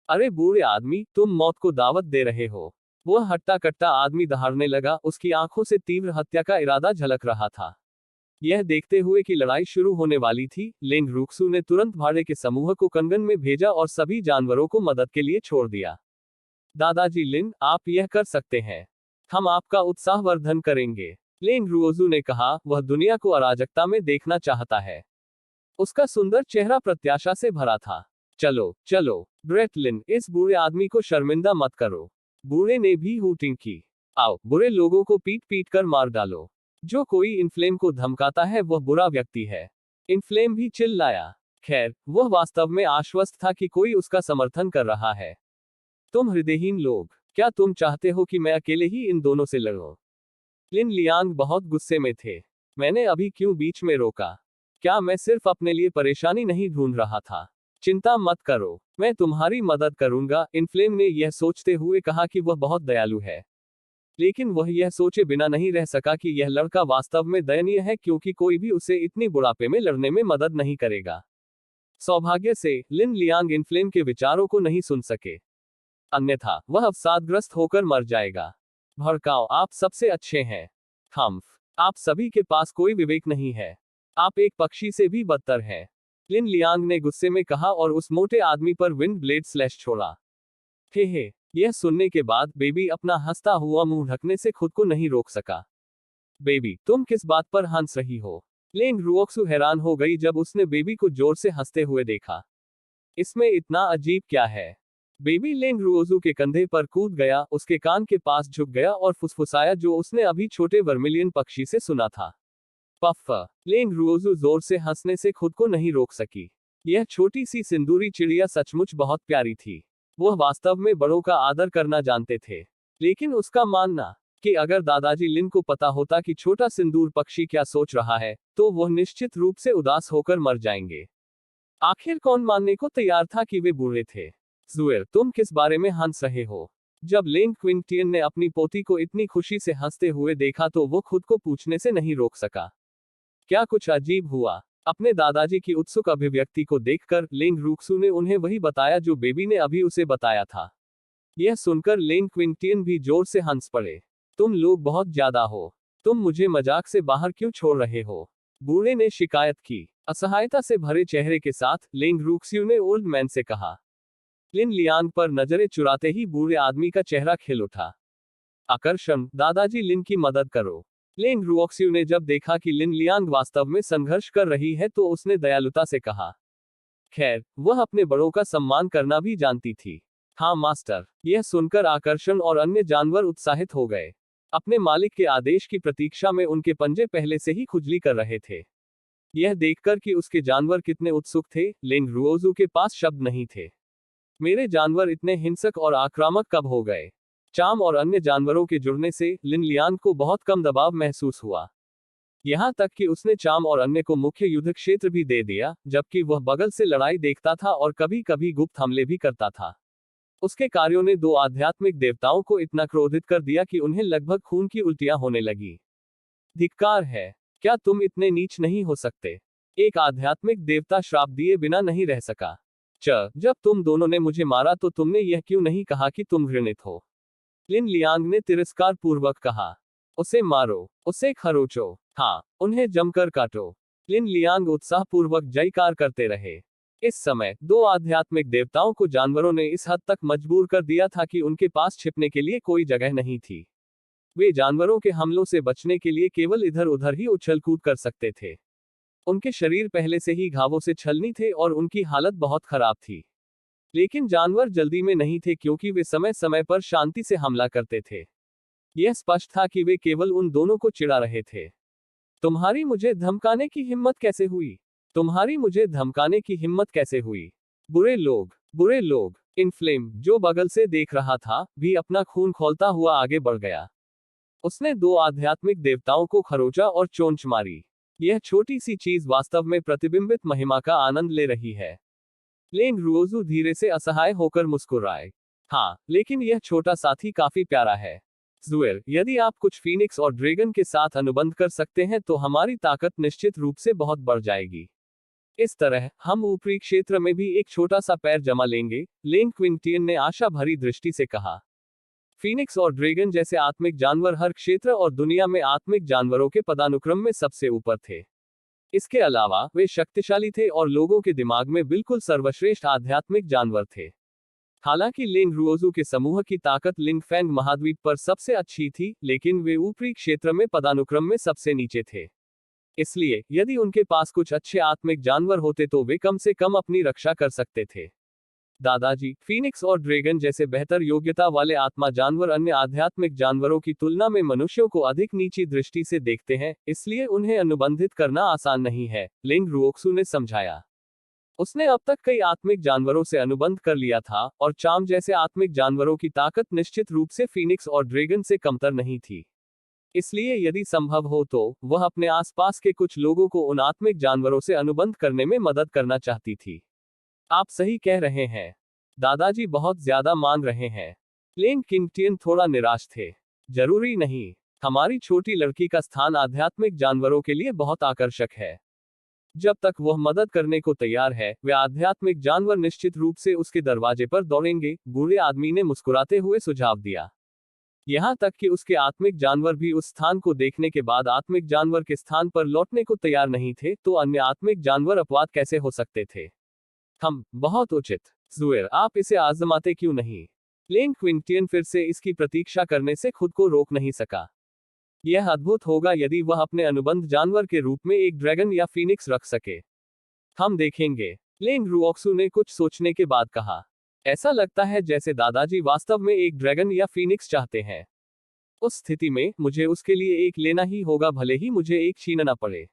अरे बूढ़े आदमी, तुम मौत को दावत दे रहे हो। वह हट्टा कट्टा आदमी दहाड़ने लगा, उसकी आंखों से तीव्र हत्या का इरादा झलक रहा था। यह देखते हुए कि लड़ाई शुरू होने वाली थी, लेंग रूक्सू ने तुरंत भाड़े के समूह को कनगन में भेजा और सभी जानवरों को मदद के लिए छोड़ दिया। दादाजी लिन, आप यह कर सकते हैं। हम आपका उत्साहवर्धन करेंगे, लेंग रुओजू ने कहा। वह दुनिया को अराजकता में देखना चाहता है। उसका सुंदर चेहरा प्रत्याशा से भरा था। चलो चलो ब्रेट लिन, इस बूढ़े आदमी को शर्मिंदा मत करो। बूढ़े ने भी हूटिंग की। आओ, बुरे लोगों को पीट पीट कर मार डालो। जो कोई इनफ्लेम को धमकाता है वह बुरा व्यक्ति है। इनफ्लेम भी चिल्लाया। खैर, वह वास्तव में आश्वस्त था कि कोई उसका समर्थन कर रहा है। तुम हृदयहीन लोग, क्या तुम चाहते हो कि मैं अकेले ही इन दोनों से लड़ूं? लिन लियांग बहुत गुस्से में थे। मैंने अभी क्यों बीच में रोका? क्या मैं सिर्फ अपने लिए परेशानी नहीं ढूंढ रहा था? चिंता मत करो, मैं तुम्हारी मदद करूंगा। इनफ्लेम ने यह सोचते हुए कहा कि वह बहुत दयालु है। लेकिन वह यह सोचे बिना नहीं रह सका कि यह लड़का वास्तव में दयनीय है, क्योंकि कोई भी उसे इतनी बुढ़ापे में लड़ने में मदद नहीं करेगा। सौभाग्य से लिन लियांग इनफ्लेम के विचारों को नहीं सुन सके, अन्यथा वह अवसादग्रस्त होकर मर जाएगा। भड़काओ, आप सबसे अच्छे हैं। हम्फ, आप सभी के पास कोई विवेक नहीं है। आप एक पक्षी से भी बदतर हैं। लिन लियांग ने गुस्से में कहा और उस मोटे आदमी पर विंड ब्लेड स्लैश छोड़ा। हे, यह सुनने के बाद बेबी अपना हंसता हुआ मुंह ढकने से खुद को नहीं रोक सका। बेबी, तुम किस बात पर हंस रही हो? लेंग रुओक्सू हैरान हो गई जब उसने बेबी को जोर से हंसते हुए देखा। इसमें इतना अजीब क्या है? बेबी लेंग रुओजू के कंधे पर कूद गया, उसके कान के पास झुक गया और फुसफुसाया जो उसने अभी छोटे वर्मिलियन पक्षी से सुना था। पफ। लेंग रुओजू जोर से हंसने से खुद को नहीं रोक सकी। यह छोटी सी सिंदूरी चिड़िया सचमुच बहुत प्यारी थी। वह वास्तव में बड़ों का आदर करना जानते थे। लेकिन उसका मानना कि अगर दादाजी लिन को पता होता कि छोटा सिंदूर पक्षी क्या सोच रहा है, तो वह निश्चित रूप से उदास होकर मर जाएंगे। आखिर कौन मानने को तैयार था कि वे बूढ़े थे? जुएर, तुम किस बारे में हंस रहे हो? जब लेंग क्विंटियन ने अपनी पोती को इतनी खुशी से हंसते हुए देखा तो वो खुद को पूछने से नहीं रोक सका। क्या कुछ अजीब हुआ? अपने दादाजी की उत्सुक अभिव्यक्ति को देखकर लेंग रूक्सू ने उन्हें वही बताया जो बेबी ने अभी उसे बताया था। यह सुनकर लेंग क्विंटियन भी जोर से हंस पड़े। तुम लोग बहुत ज्यादा हो। तुम मुझे मजाक से बाहर क्यों छोड़ रहे हो? बूढ़े ने शिकायत की। असहायता से भरे चेहरे के साथ लेंग रूक्सू ने ओल्ड मैन से कहा। लिन लियांग पर नजरें चुराते ही बूढ़े आदमी का चेहरा खिल उठा। आकर्षण, दादाजी लिन की मदद करो। लेंग रुओक्सू ने जब देखा कि लिन लियांग वास्तव में संघर्ष कर रही है तो उसने दयालुता से कहा। खैर, वह अपने बड़ों का सम्मान करना भी जानती थी। हाँ मास्टर। यह सुनकर आकर्षण और अन्य जानवर उत्साहित हो गए। अपने मालिक के आदेश की प्रतीक्षा में उनके पंजे पहले से ही खुजली कर रहे थे। यह देखकर कि उसके जानवर कितने उत्सुक थे, लेंग रुओजू के पास शब्द नहीं थे। मेरे जानवर इतने हिंसक और आक्रामक कब हो गए? चाम और अन्य जानवरों के जुड़ने से लिन लियांग को बहुत कम दबाव महसूस हुआ। यहां तक कि उसने चाम और अन्य को मुख्य युद्ध क्षेत्र भी दे दिया, जबकि वह बगल से लड़ाई देखता था और कभी कभी गुप्त हमले भी करता था। उसके कार्यों ने दो आध्यात्मिक देवताओं को इतना क्रोधित कर दिया कि उन्हें लगभग खून की उल्टियां होने लगी। धिक्कार है, क्या तुम इतने नीच नहीं हो सकते? एक आध्यात्मिक देवता श्राप दिए बिना नहीं रह सका। जब तुम दोनों ने मुझे मारा तो तुमने यह क्यों नहीं कहा कि तुम घृणित हो? लिन लियांग ने तिरस्कार पूर्वक कहा। उसे मारो, उसे खरोचो, हाँ, उन्हें जमकर काटो। लिन लियांग उत्साहपूर्वक जयकार करते रहे। इस समय दो आध्यात्मिक देवताओं को जानवरों ने इस हद तक मजबूर कर दिया था कि उनके पास छिपने के लिए कोई जगह नहीं थी। वे जानवरों के हमलों से बचने के लिए केवल इधर उधर ही उछल कूद कर सकते थे। उनके शरीर पहले से ही घावों से छलनी थे और उनकी हालत बहुत खराब थी। लेकिन जानवर जल्दी में नहीं थे, क्योंकि वे समय समय पर शांति से हमला करते थे। यह स्पष्ट था कि वे केवल उन दोनों को चिढ़ा रहे थे। तुम्हारी मुझे धमकाने की हिम्मत कैसे हुई? तुम्हारी मुझे धमकाने की हिम्मत कैसे हुई? बुरे लोग, बुरे लोग। इनफ्लेम, जो बगल से देख रहा था, भी अपना खून खौलता हुआ आगे बढ़ गया। उसने दो आध्यात्मिक देवताओं को खरोचा और चोंच मारी। यह छोटी सी चीज वास्तव में प्रतिबिंबित महिमा का आनंद ले रही है। लेंग रुओजू धीरे से असहाय होकर मुस्कुराए। हाँ, लेकिन यह छोटा साथी काफी प्यारा है। जुएर, यदि आप कुछ फीनिक्स और ड्रैगन के साथ अनुबंध कर सकते हैं तो हमारी ताकत निश्चित रूप से बहुत बढ़ जाएगी। इस तरह हम ऊपरी क्षेत्र में भी एक छोटा सा पैर जमा लेंगे, लेंग क्विंटियन ने आशा भरी दृष्टि से कहा। फीनिक्स और ड्रैगन जैसे आत्मिक जानवर हर क्षेत्र और दुनिया में आत्मिक जानवरों के पदानुक्रम में सबसे ऊपर थे। इसके अलावा वे शक्तिशाली थे और लोगों के दिमाग में बिल्कुल सर्वश्रेष्ठ आध्यात्मिक जानवर थे। हालांकि लेंग रुओजू के समूह की ताकत लिंगफैंग महाद्वीप पर सबसे अच्छी थी, लेकिन वे ऊपरी क्षेत्र में पदानुक्रम में सबसे नीचे थे। इसलिए यदि उनके पास कुछ अच्छे आत्मिक जानवर होते तो वे कम से कम अपनी रक्षा कर सकते थे। दादाजी, फीनिक्स और ड्रैगन जैसे बेहतर योग्यता वाले आत्मा जानवर अन्य आध्यात्मिक जानवरों की तुलना में मनुष्यों को अधिक नीची दृष्टि से देखते हैं, इसलिए उन्हें अनुबंधित करना आसान नहीं है, लेंग रुओक्सू ने समझाया। उसने अब तक कई आत्मिक जानवरों से अनुबंध कर लिया था, और चाम जैसे आत्मिक जानवरों की ताकत निश्चित रूप से फीनिक्स और ड्रैगन से कमतर नहीं थी। इसलिए यदि संभव हो तो वह अपने आसपास के कुछ लोगों को उन आत्मिक जानवरों से अनुबंध करने में मदद करना चाहती थी। आप सही कह रहे हैं। दादाजी बहुत ज्यादा मांग रहे हैं। लेंग किंगटियन थोड़ा निराश थे। जरूरी नहीं। हमारी छोटी लड़की का स्थान आध्यात्मिक जानवरों के लिए बहुत आकर्षक है। जब तक वह मदद करने को तैयार है, वे आध्यात्मिक जानवर निश्चित रूप से उसके दरवाजे पर दौड़ेंगे, बूढ़े आदमी ने मुस्कुराते हुए सुझाव दिया। यहाँ तक कि उसके आत्मिक जानवर भी उस स्थान को देखने के बाद आत्मिक जानवर के स्थान पर लौटने को तैयार नहीं थे, तो अन्य आत्मिक जानवर अपवाद कैसे हो सकते थे? बहुत उचित। जुएर, आप इसे आजमाते क्यों नहीं? लेंग क्विंटियन फिर से इसकी प्रतीक्षा करने से खुद को रोक नहीं सका। यह अद्भुत होगा यदि वह अपने अनुबंध जानवर के रूप में एक ड्रैगन या फीनिक्स रख सके। हम देखेंगे। लेंग रुओक्सू ने कुछ सोचने के बाद कहा। ऐसा लगता है जैसे दादाजी वास्तव में एक ड्रैगन या फीनिक्स चाहते हैं। उस स्थिति में मुझे उसके लिए एक लेना ही होगा, भले ही मुझे एक छीनना पड़े।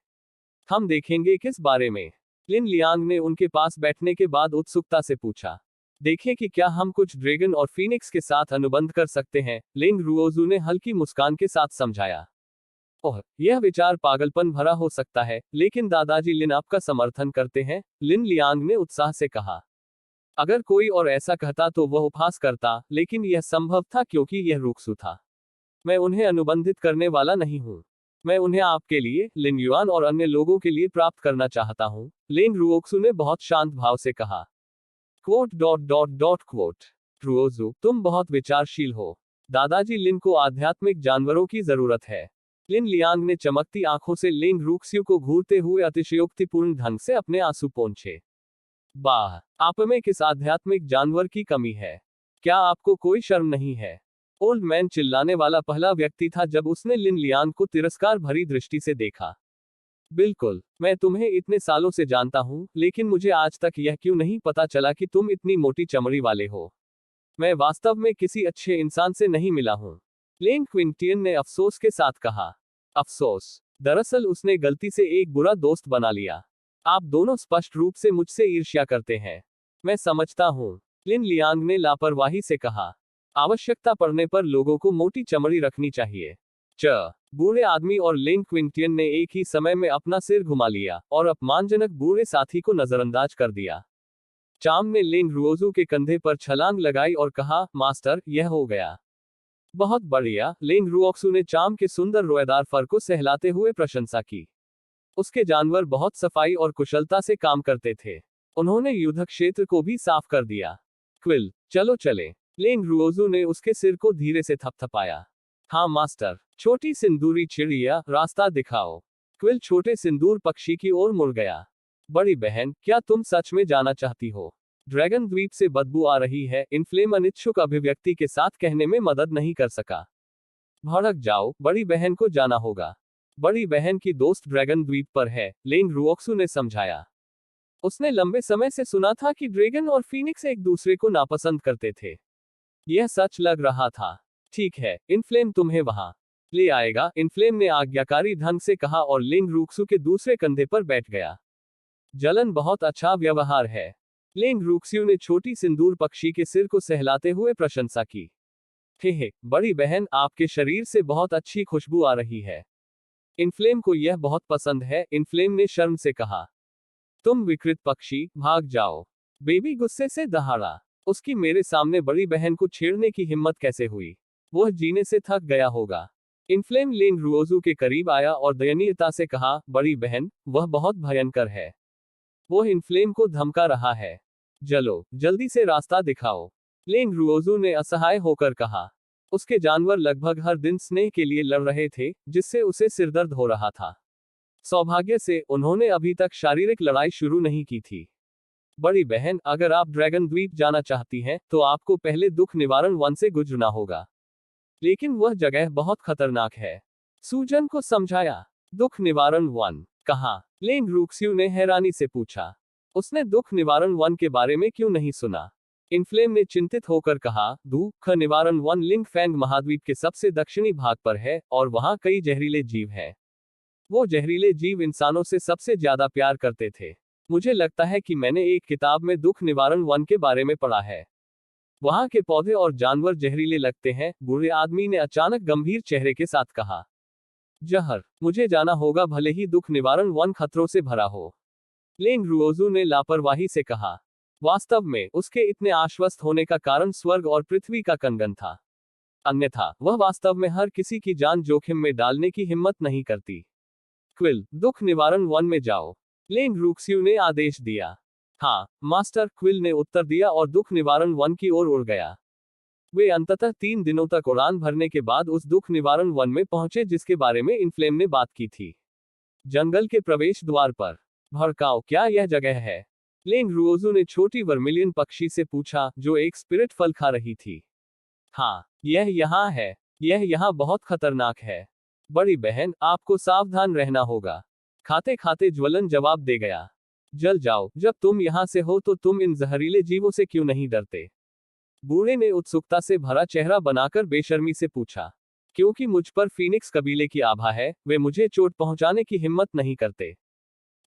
हम देखेंगे किस बारे में। लिन लियांग ने उनके पास बैठने के बाद उत्सुकता से पूछा। देखें कि क्या हम कुछ ड्रैगन और फीनिक्स के साथ अनुबंध कर सकते हैं, लेंग रुओजू ने हल्की मुस्कान के साथ समझाया। ओह, यह विचार पागलपन भरा हो सकता है, लेकिन दादाजी लिन आपका समर्थन करते हैं, लिन लियांग ने उत्साह से कहा। अगर कोई और ऐसा कहता तो वह उपहास करता, लेकिन यह संभव था क्योंकि यह रुक्सू था। मैं उन्हें अनुबंधित करने वाला नहीं हूँ। मैं उन्हें आपके लिए, लिन युआन और अन्य लोगों के लिए प्राप्त करना चाहता हूँ, लेंग रुओक्सू ने बहुत शांत भाव से कहा। क्वोट। रुओजू, तुम बहुत विचारशील हो। दादाजी लिन को आध्यात्मिक जानवरों की जरूरत है। लिन लियांग ने चमकती आंखों से लेंग रुक्स्यू को घूरते हुए अतिशयोक्तिपूर्ण ढंग से अपने आंसू पोंछे। वाह, आप में किस आध्यात्मिक जानवर की कमी है? क्या आपको कोई शर्म नहीं है? ओल्ड मैन चिल्लाने वाला पहला व्यक्ति था जब उसने लिन लियांग को तिरस्कार भरी दृष्टि से देखा। बिल्कुल, मैं तुम्हें इतने सालों से जानता हूं, लेकिन मुझे आज तक यह क्यों नहीं पता चला कि तुम इतनी मोटी चमड़ी वाले हो। मैं वास्तव में किसी अच्छे इंसान से नहीं मिला हूं। लेंग क्विंटियन ने अफसोस के साथ कहा। अफसोस? दरअसल उसने गलती से एक बुरा दोस्त बना लिया। आप दोनों स्पष्ट रूप से मुझसे ईर्ष्या करते हैं। मैं समझता हूं, लिन लियांग ने लापरवाही से कहा। आवश्यकता पड़ने पर लोगों को मोटी चमड़ी रखनी चाहिए। बूढ़े आदमी और लेंग क्विंटियन ने एक ही समय में अपना सिर घुमा लिया और अपमानजनक बूढ़े साथी को नजरअंदाज कर दिया। चाम ने लेंग रुओजू के कंधे पर छलांग लगाई और कहा, मास्टर, यह हो गया। बहुत बढ़िया। लेंग रुओक्सू ने चाम के सुंदर रोएदार फर को सहलाते हुए प्रशंसा की। उसके जानवर बहुत सफाई और कुशलता से काम करते थे। उन्होंने युद्ध क्षेत्र को भी साफ कर दिया। क्विल, चलो चले। लेंग रुओजू ने उसके सिर को धीरे से थपथपाया। हाँ मास्टर। छोटी सिंदूरी चिड़िया, रास्ता दिखाओ। क्विल छोटे सिंदूर पक्षी की ओर मुड़ गया। बड़ी बहन, क्या तुम सच में जाना चाहती हो? ड्रैगन द्वीप से बदबू आ रही है, इनफ्लेम अनिच्छुक अभिव्यक्ति के साथ कहने में मदद नहीं कर सका। भड़क जाओ, बड़ी बहन को जाना होगा। बड़ी बहन की दोस्त ड्रैगन द्वीप पर है, लेंग रुओक्सू ने समझाया। उसने लंबे समय से सुना था कि ड्रैगन और फीनिक्स एक दूसरे को नापसंद करते थे। यह सच लग रहा था। ठीक है, इनफ्लेम तुम्हें वहां ले आएगा, इनफ्लेम ने आज्ञाकारी ढंग से कहा और लेंग रुओक्सू के दूसरे कंधे पर बैठ गया। जलन बहुत अच्छा व्यवहार है। लेंग रूक्स्यू ने छोटी सिंदूर पक्षी के सिर को सहलाते हुए प्रशंसा की। हे बड़ी बहन, आपके शरीर से बहुत अच्छी खुशबू आ रही है। इनफ्लेम को यह बहुत पसंद है, इनफ्लेम ने शर्म से कहा। तुम विकृत पक्षी, भाग जाओ। बेबी गुस्से से दहाड़ा। उसकी मेरे सामने बड़ी बहन को छेड़ने की हिम्मत कैसे हुई? वह जीने से थक गया होगा। इनफ्लेम लेंग रुओजू के करीब आया और दयनीयता से कहा, बड़ी बहन, वह बहुत भयंकर है। वो इनफ्लेम को धमका रहा है। चलो, जल्दी से रास्ता दिखाओ। लेंग रुओजू ने असहाय होकर कहा। उसके जानवर लगभग हर दिन स्नेह के लिए लड़ रहे थे, जिससे उसे सिरदर्द हो रहा था। सौभाग्य से उन्होंने अभी तक शारीरिक लड़ाई शुरू नहीं की थी। बड़ी बहन, अगर आप ड्रैगन द्वीप जाना चाहती हैं, तो आपको पहले दुख निवारण वन से गुजरना होगा। लेकिन वह जगह बहुत खतरनाक है, सूजन को समझाया। दुख निवारण वन? कहाँ? लेंग रूक्स्यू ने हैरानी से पूछा। उसने दुख निवारण वन के बारे में क्यों नहीं सुना? इनफ्लेम ने चिंतित होकर कहा, दुख निवारण वन लिंग फैंग महाद्वीप के सबसे दक्षिणी भाग पर है, और वहां कई जहरीले जीव हैं। वो जहरीले जीव इंसानों से सबसे ज्यादा प्यार करते थे। मुझे लगता है कि मैंने एक किताब में दुख निवारण वन के बारे में पढ़ा है। वहां के पौधे और जानवर जहरीले लगते हैं, बूढ़े आदमी ने अचानक गंभीर चेहरे के साथ कहा। जहर? मुझे जाना होगा, भले ही दुख निवारण वन खतरों से भरा हो। लेंग रुओजू ने लापरवाही से कहा। वास्तव में उसके इतने आश्वस्त होने का कारण स्वर्ग और पृथ्वी का कंगन था। अन्यथा वह वास्तव में हर किसी की जान जोखिम में डालने की हिम्मत नहीं करती। क्विल, दुख निवारण वन में जाओ, लेंग रूक्स्यू ने आदेश दिया। हाँ मास्टर, क्विल ने उत्तर दिया और दुख निवारण वन की ओर उड़ गया। वे अंततः 3 दिनों तक उड़ान भरने के बाद उस दुख निवारण वन में पहुंचे जिसके बारे में इनफ्लेम ने बात की थी। जंगल के प्रवेश द्वार पर। भड़काओ, क्या यह जगह है? लेंग रुओजू ने छोटी वर्मिलियन पक्षी से पूछा, जो एक स्पिरिट फल खा रही थी। हाँ, यह यहाँ है। यह यहाँ बहुत खतरनाक है। बड़ी बहन, आपको सावधान रहना होगा। खाते खाते ज्वलन जवाब दे गया। जल जाओ, जब तुम यहाँ से हो तो तुम इन जहरीले जीवों से क्यों नहीं डरते? बूढ़े ने उत्सुकता से भरा चेहरा बनाकर बेशर्मी से पूछा। क्योंकि मुझ पर फीनिक्स कबीले की आभा है, वे मुझे चोट पहुंचाने की हिम्मत नहीं करते।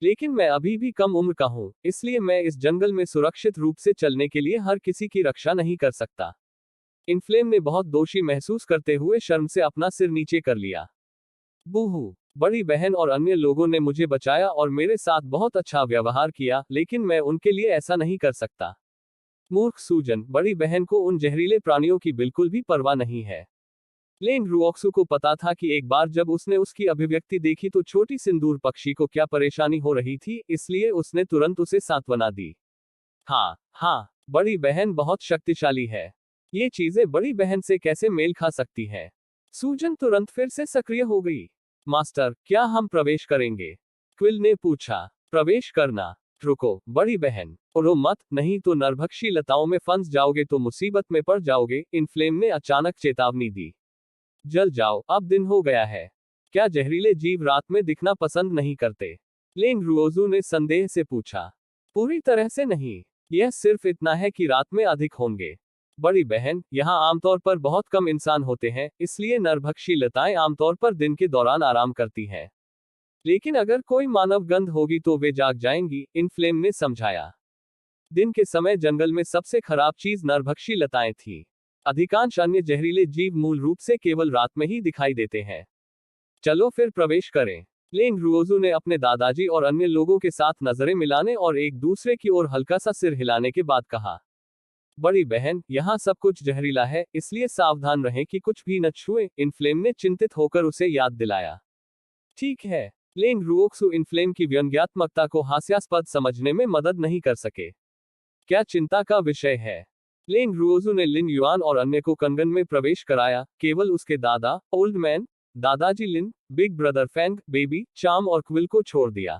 लेकिन मैं अभी भी कम उम्र का हूं, इसलिए मैं इस जंगल में सुरक्षित रूप से चलने के लिए हर किसी की रक्षा नहीं कर सकता। इनफ्लेम ने बहुत दोषी महसूस करते हुए शर्म से अपना सिर नीचे कर लिया। बूहू, बड़ी बहन और अन्य लोगों ने मुझे बचाया और मेरे साथ बहुत अच्छा व्यवहार किया, लेकिन मैं उनके लिए ऐसा नहीं कर सकता। मूर्ख सूजन, बड़ी बहन को उन जहरीले प्राणियों की बिल्कुल भी परवाह नहीं है। लेंग रुओक्सू को पता था कि एक बार जब उसने उसकी अभिव्यक्ति देखी तो छोटी सिंदूर पक्षी को क्या परेशानी हो रही थी, इसलिए उसने तुरंत उसे सांत्वना दी। हाँ, बड़ी बहन बहुत शक्तिशाली है। ये चीजें बड़ी बहन से कैसे मेल खा सकती हैं? सूजन तुरंत फिर से सक्रिय हो गई। मास्टर, क्या हम प्रवेश करेंगे? क्विल ने पूछा। प्रवेश करना? रुको, बड़ी बहन, उड़ो मत, नहीं तो नरभक्षी लताओं में फंस जाओगे तो मुसीबत में पड़ जाओगे, इनफ्लेम ने अचानक चेतावनी दी। जल जाओ, अब दिन हो गया है। क्या जहरीले जीव रात में दिखना पसंद नहीं करते? लेंग रुओजू ने संदेह से पूछा। पूरी तरह से नहीं, यह सिर्फ इतना है कि रात में अधिक होंगे। बड़ी बहन, यहाँ आमतौर पर बहुत कम इंसान होते हैं, इसलिए नरभक्षी लताएं आमतौर पर दिन के दौरान आराम करती हैं। लेकिन अगर कोई मानव गंध होगी तो वे जाग जाएंगी, इनफ्लेम ने समझाया। दिन के समय जंगल में सबसे खराब चीज नरभक्षी लताएं थी। अधिकांश अन्य जहरीले जीव मूल रूप से केवल रात में ही दिखाई देते हैं। चलो फिर प्रवेश करें। लेंग रुओजू ने अपने दादाजी और अन्य लोगों के साथ नजरें मिलाने और एक दूसरे की ओर हल्का सा सिर हिलाने के बाद कहा। बड़ी बहन, यहाँ सब कुछ जहरीला है, इसलिए सावधान रहें कि कुछ भी न छुएं, इनफ्लेम ने चिंतित होकर उसे याद दिलाया। ठीक है। लेंग रुओक्सू इनफ्लेम की व्यंग्यात्मकता को हास्यास्पद समझने में मदद नहीं कर सके। क्या चिंता का विषय है? लेंग रुओजू ने लिन युआन और अन्य को कंगन में प्रवेश कराया, केवल उसके दादा, ओल्ड मैन, दादाजी लिन, बिग ब्रदर फैंग, बेबी, चाम और क्विल को छोड़ दिया।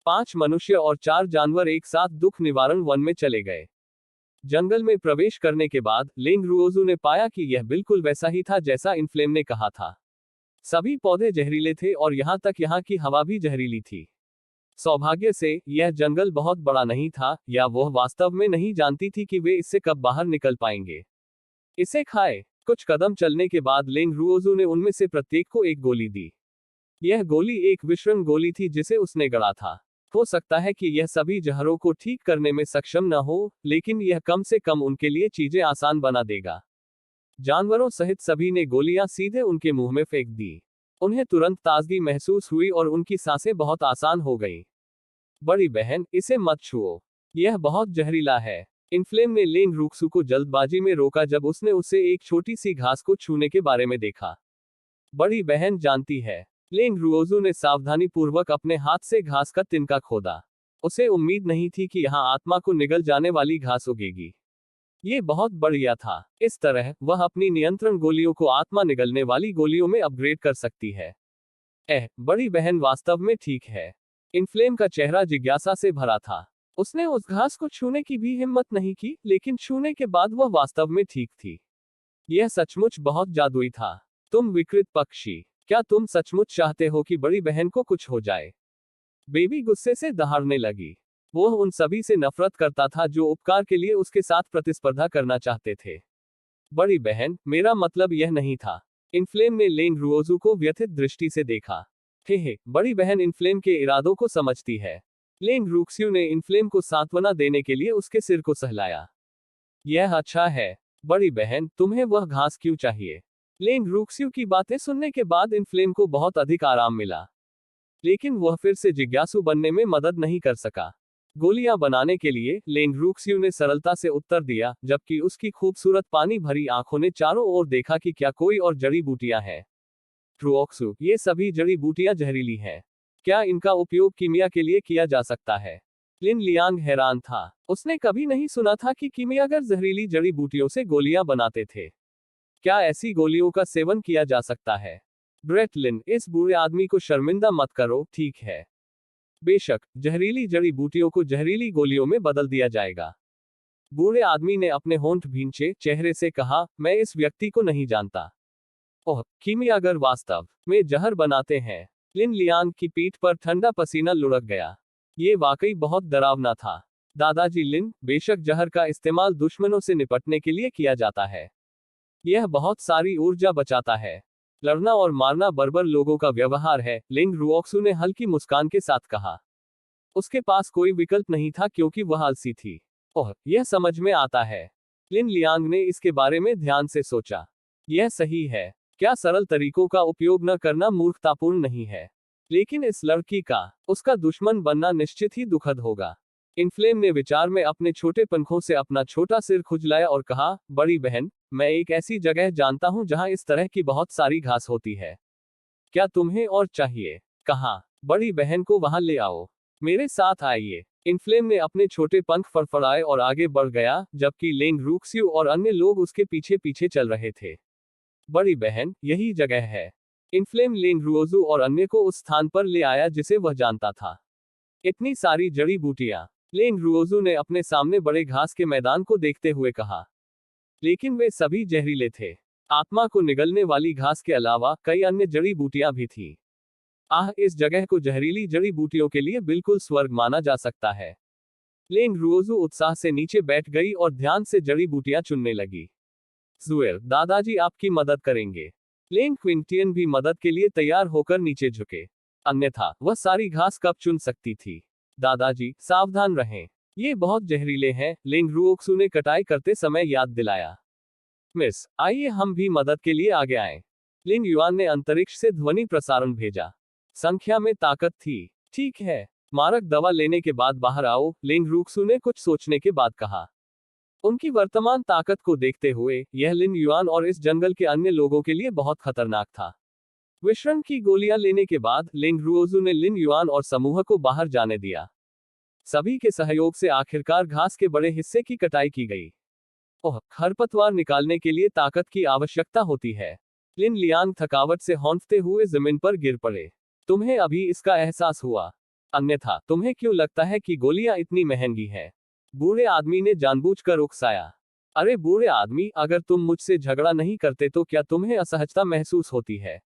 5 मनुष्य और 4 जानवर एक साथ दुख निवारण वन में चले गए। जंगल में प्रवेश करने के बाद लेंग रुओजू ने पाया कि यह बिल्कुल वैसा ही था जैसा इनफ्लेम ने कहा था। सभी पौधे जहरीले थे और यहाँ तक यहाँ की हवा भी जहरीली थी। सौभाग्य से यह जंगल बहुत बड़ा नहीं था, या वह वास्तव में नहीं जानती थी कि वे इससे कब बाहर निकल पाएंगे। इसे खाए। कुछ कदम चलने के बाद लेंग रुओजू ने उनमें से प्रत्येक को एक गोली दी। यह गोली एक विषम गोली थी जिसे उसने गड़ा था। हो सकता है कि यह सभी जहरों को ठीक करने में सक्षम न हो, लेकिन यह कम से कम उनके लिए चीजें आसान बना देगा। जानवरों सहित सभी ने गोलियां सीधे उनके मुंह में फेंक दी। उन्हें तुरंत ताजगी महसूस हुई और उनकी सांसें बहुत आसान हो गईं। बड़ी बहन, इसे मत छुओ, यह बहुत जहरीला है। इनफ्लेम ने लेंग रूक्सू को जल्दबाजी में रोका जब उसने उसे एक छोटी सी घास को छूने के बारे में देखा। बड़ी बहन जानती है। लेंग रुओजू ने सावधानी पूर्वक अपने हाथ से घास का तिनका खोदा। उसे उम्मीद नहीं थी कि यहाँ आत्मा को निगल जाने वाली घास उगेगी। ये बहुत बढ़िया था। इस तरह वह अपनी नियंत्रण गोलियों को आत्मा निगलने वाली गोलियों में अपग्रेड कर सकती है। बड़ी बहन वास्तव में ठीक है। इनफ्लेम का चेहरा जिज्ञासा से भरा था। उसने उस घास को छूने की भी हिम्मत नहीं की, लेकिन छूने के बाद वह वास्तव में ठीक थी। यह सचमुच बहुत जादुई था। तुम विकृत पक्षी, क्या तुम सचमुच चाहते हो कि बड़ी बहन को कुछ हो जाए? बेबी गुस्से से दहाड़ने लगी। वह उन सभी से नफरत करता था जो उपकार के लिए उसके साथ प्रतिस्पर्धा करना चाहते थे। बड़ी बहन, मेरा मतलब यह नहीं था। इनफ्लेम ने लेंग रुओजू को व्यथित दृष्टि से देखा। हे, बड़ी बहन इनफ्लेम के इरादों को समझती है। लेंग रूक्स्यू ने इनफ्लेम को सांत्वना देने के लिए उसके सिर को सहलाया। यह अच्छा है। बड़ी बहन, तुम्हें वह घास क्यों चाहिए? लेंग रूक्स्यू की बातें सुनने के बाद इनफ्लेम को बहुत अधिक आराम मिला, लेकिन वह फिर से जिज्ञासु बनने में मदद नहीं कर सका। गोलियां बनाने के लिए लेंग रूक्स्यू ने सरलता से उत्तर दिया, जबकि उसकी खूबसूरत पानी भरी आंखों ने चारों ओर देखा कि क्या कोई और जड़ी बूटियां हैं। ट्रुओक्सु, ये सभी जड़ी बूटियां जहरीली हैं। क्या इनका उपयोग कीमिया के लिए किया जा सकता है? लिन लियांग हैरान था। उसने कभी नहीं सुना था कि कीमियागर जहरीली जड़ी बूटियों से गोलियां बनाते थे। क्या ऐसी गोलियों का सेवन किया जा सकता है? ब्रेट लिन, इस बुरे आदमी को शर्मिंदा मत करो, ठीक है? बेशक, जहरीली जड़ी बूटियों को जहरीली गोलियों में बदल दिया जाएगा। बूढ़े आदमी ने अपने होंठ भींचे चेहरे से कहा, मैं इस व्यक्ति को नहीं जानता। ओह, कीमियागर वास्तव में जहर बनाते हैं। लिन लियांग की पीठ पर ठंडा पसीना लुढ़क गया। ये वाकई बहुत डरावना था। दादाजी लिन, बेशक जहर का इस्तेमाल दुश्मनों से निपटने के लिए किया जाता है। यह बहुत सारी ऊर्जा बचाता है। लड़ना और मारना बर्बर लोगों का व्यवहार है, लिंग रुओक्सू ने हल्की मुस्कान के साथ कहा। उसके पास कोई विकल्प नहीं था क्योंकि वह आलसी थी। ओह, यह समझ में आता है। लिन लियांग ने इसके बारे में ध्यान से सोचा। यह सही है। क्या सरल तरीकों का उपयोग न करना मूर्खतापूर्ण नहीं है? लेकिन इस लड़की का उसका दुश्मन बनना निश्चित ही दुखद होगा। इनफ्लेम ने विचार में अपने छोटे पंखों से अपना छोटा सिर खुजलाया और कहा, बड़ी बहन, मैं एक ऐसी जगह जानता हूं जहां इस तरह की बहुत सारी घास होती है। क्या तुम्हें और चाहिए? कहा, बड़ी बहन को वहां ले आओ। मेरे साथ आइए। इनफ्लेम ने अपने छोटे पंख फड़फड़ाए और आगे बढ़ गया, जबकि लेंग रूक्स्यू और अन्य लोग उसके पीछे पीछे चल रहे थे। बड़ी बहन, यही जगह है। इनफ्लेम लेंग रुओजू और अन्य को उस स्थान पर ले आया जिसे वह जानता था। इतनी सारी जड़ी बूटियां। लेंग रुओजू ने अपने सामने बड़े घास के मैदान को देखते हुए कहा, लेकिन वे सभी जहरीले थे। आत्मा को निगलने वाली घास के अलावा कई अन्य जड़ी बूटियां भी थी। इस जगह को जहरीली जड़ी बूटियों के लिए बिल्कुल स्वर्ग माना जा सकता है। लेंग रुओजू उत्साह से नीचे बैठ गई और ध्यान से जड़ी बूटियां चुनने लगी। जुएर, दादाजी आपकी मदद करेंगे। लेंग क्विंटियन भी मदद के लिए तैयार होकर नीचे झुके। अन्यथा वह सारी घास कब चुन सकती थी? दादाजी, सावधान रहें। ये बहुत जहरीले हैं, लेंग रुओक्सू ने कटाई करते समय याद दिलाया। मिस, आइए हम भी मदद के लिए आगे आएं। लिन युआन ने अंतरिक्ष से ध्वनि प्रसारण भेजा। संख्या में ताकत थी। ठीक है, मारक दवा लेने के बाद बाहर आओ, लेंग रूक्सू ने कुछ सोचने के बाद कहा। उनकी वर्तमान ताकत को देखते हुए, यह लिन युआन और इस जंगल के अन्य लोगों के लिए बहुत खतरनाक था। विश्रण की गोलियां लेने के बाद लेंग रुओजू ने लिन युआन और समूह को बाहर जाने दिया। सभी के सहयोग से आखिरकार घास के बड़े हिस्से की कटाई की गई। ओह, खरपतवार निकालने के लिए ताकत की आवश्यकता होती है। लिन लियांग थकावट से हौंफते हुए जमीन पर गिर पड़े। तुम्हें अभी इसका एहसास हुआ? अन्यथा तुम्हें क्यों लगता है कि गोलियां इतनी महंगी हैं? बूढ़े आदमी ने जानबूझकर उकसाया। अरे बूढ़े आदमी, अगर तुम मुझसे झगड़ा नहीं करते तो क्या तुम्हें असहजता महसूस होती है?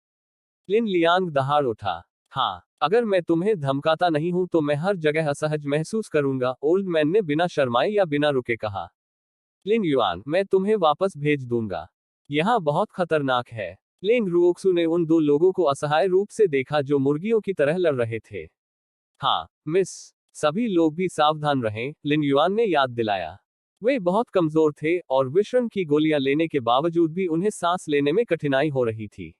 लिन लियांग दहाड़ उठा। हाँ, अगर मैं तुम्हें धमकाता नहीं हूं तो मैं हर जगह असहज महसूस करूंगा, ओल्ड मैन ने बिना शर्माए या बिना रुके कहा। लिन युआन, मैं तुम्हें वापस भेज दूंगा। यहाँ बहुत खतरनाक है। लेंग रुओक्सू ने उन दो लोगों को असहाय रूप से देखा जो मुर्गियों की तरह लड़ रहे थे। हाँ, मिस। सभी लोग भी सावधान रहें, लिन युआन ने याद दिलाया। वे बहुत कमजोर थे और विषम की गोलियां लेने के बावजूद भी उन्हें सांस लेने में कठिनाई हो रही थी।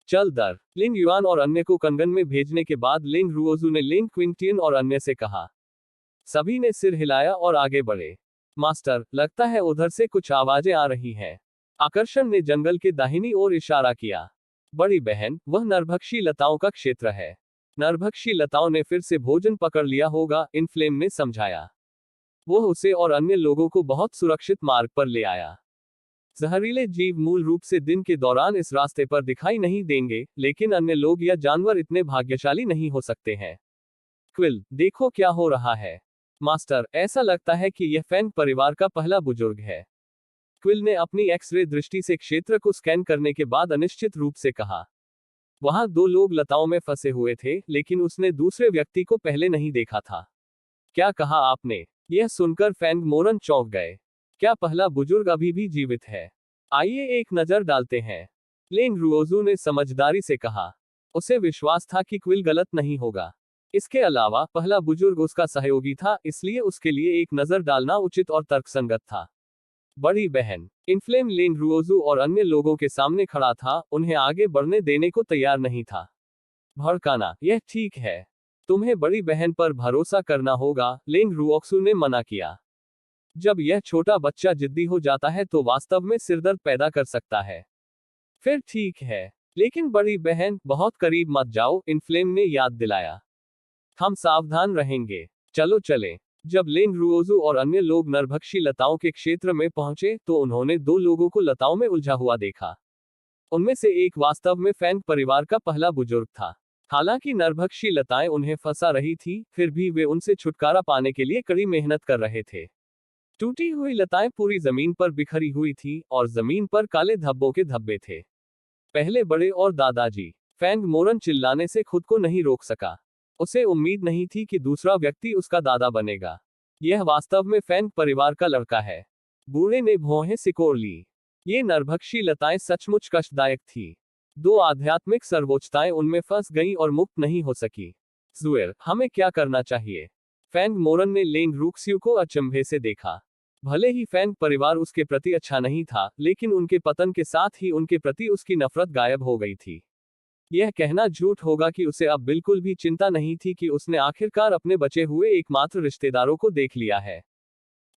चल दर, लिन युआन और अन्य को कंगन में भेजने के बाद लिंग रुओजू ने लिंग क्विंटियन और अन्य से कहा। सभी ने सिर हिलाया और आगे बढ़े। मास्टर, लगता है उधर से कुछ आवाजें आ रही हैं। आकर्षण ने जंगल के दाहिनी ओर इशारा किया। बड़ी बहन, वह नरभक्षी लताओं का क्षेत्र है। नरभक्षी लताओं ने फिर से भोजन पकड़ लिया होगा, इनफ्लेम ने समझाया। वह उसे और अन्य लोगों को बहुत सुरक्षित मार्ग पर ले आया। जहरीले जीव मूल रूप से दिन के दौरान इस रास्ते पर दिखाई नहीं देंगे, लेकिन अन्य लोग या जानवर इतने भाग्यशाली नहीं हो सकते हैं। क्विल, देखो क्या हो रहा है। मास्टर, ऐसा लगता है कि यह फैंग परिवार का पहला बुजुर्ग है। क्विल ने अपनी एक्स-रे दृष्टि से क्षेत्र को स्कैन करने के बाद अनिश्चित रूप से कहा। वहां दो लोग लताओं में फंसे हुए थे, लेकिन उसने दूसरे व्यक्ति को पहले नहीं देखा था। क्या कहा आपने? यह सुनकर फैंग मोरन चौंक गए। क्या पहला बुजुर्ग अभी भी जीवित है? आइए एक नजर डालते हैं, लिंग रुओजू ने समझदारी से कहा। उसे विश्वास था कि क्विल गलत नहीं होगा। इसके अलावा पहला बुजुर्ग उसका सहयोगी था, इसलिए उसके लिए एक नजर डालना उचित और तर्कसंगत था। बड़ी बहन, इनफ्लेम लिंग रुओजू और अन्य लोगों के सामने खड़ा था, उन्हें आगे बढ़ने देने को तैयार नहीं था। भड़काना, यह ठीक है। तुम्हें बड़ी बहन पर भरोसा करना होगा, लिंग रुओक्सू ने मना किया। जब यह छोटा बच्चा जिद्दी हो जाता है तो वास्तव में सिरदर्द पैदा कर सकता है। फिर ठीक है, लेकिन बड़ी बहन, बहुत करीब मत जाओ, इनफ्लेम ने याद दिलाया। हम सावधान रहेंगे। चलो चलें। जब लिंग रुओजू और अन्य लोग नरभक्षी लताओं के क्षेत्र में पहुंचे तो उन्होंने दो लोगों को लताओं में उलझा हुआ देखा। उनमें से एक वास्तव में फैंग परिवार का पहला बुजुर्ग था। हालांकि नरभक्षी लताएं उन्हें फंसा रही थी, फिर भी वे उनसे छुटकारा पाने के लिए कड़ी मेहनत कर रहे थे। टूटी हुई लताएं पूरी जमीन पर बिखरी हुई थी और जमीन पर काले धब्बों के धब्बे थे। पहले बड़े और दादाजी। फैंग मोरन चिल्लाने से खुद को नहीं रोक सका। उसे उम्मीद नहीं थी कि दूसरा व्यक्ति उसका दादा बनेगा। यह वास्तव में फैंग परिवार का लड़का है। बूढ़े ने भौहें सिकोड़ ली। ये नरभक्षी लताएं सचमुच कष्टदायक थी। दो आध्यात्मिक सर्वोच्चताएं उनमें फंस गईं और मुक्त नहीं हो सकी। जुएर, हमें क्या करना चाहिए? फैंग मोरन ने लेंग रुक्स्यू को अचंभे से देखा। भले ही फैंग परिवार उसके प्रति अच्छा नहीं था, लेकिन उनके पतन के साथ ही उनके प्रति उसकी नफरत गायब हो गई थी। यह कहना झूठ होगा कि उसे अब बिल्कुल भी चिंता नहीं थी कि उसने आखिरकार अपने बचे हुए एकमात्र रिश्तेदारों को देख लिया है।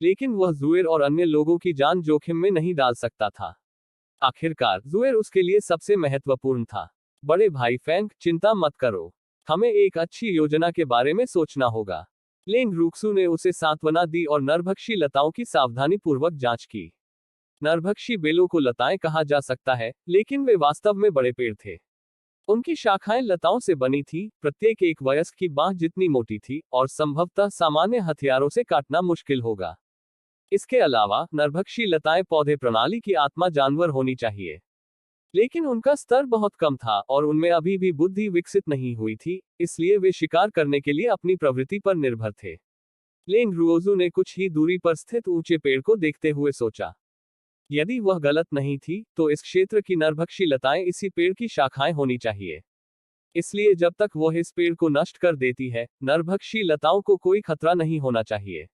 लेकिन वह जुएर और अन्य लोगों की जान जोखिम में नहीं डाल सकता था। आखिरकार जुएर उसके लिए सबसे महत्वपूर्ण था। बड़े भाई फैंग, चिंता मत करो। हमें एक अच्छी योजना के बारे में सोचना होगा। लिंग रुक्सू ने उसे सांत्वना दी और नरभक्षी लताओं की सावधानी पूर्वक जांच की। नरभक्षी बेलों को लताएं कहा जा सकता है, लेकिन वे वास्तव में बड़े पेड़ थे। उनकी शाखाएं लताओं से बनी थी, प्रत्येक एक वयस्क की बांह जितनी मोटी थी, और संभवतः सामान्य हथियारों से काटना मुश्किल होगा। इसके अलावा नरभक्षी लताएं पौधे प्रणाली की आत्मा जानवर होनी चाहिए। लेकिन उनका स्तर बहुत कम था और उनमें अभी भी बुद्धि विकसित नहीं हुई थी, इसलिए वे शिकार करने के लिए अपनी प्रवृत्ति पर निर्भर थे। लिंग रुओजू ने कुछ ही दूरी पर स्थित ऊंचे पेड़ को देखते हुए सोचा, यदि वह गलत नहीं थी, तो इस क्षेत्र की नरभक्षी लताएं इसी पेड़ की शाखाएं होनी चाहिए। इसलिए जब तक वह इस पेड़ को नष्ट कर देती है, नरभक्षी लताओं को कोई खतरा नहीं होना चाहिए।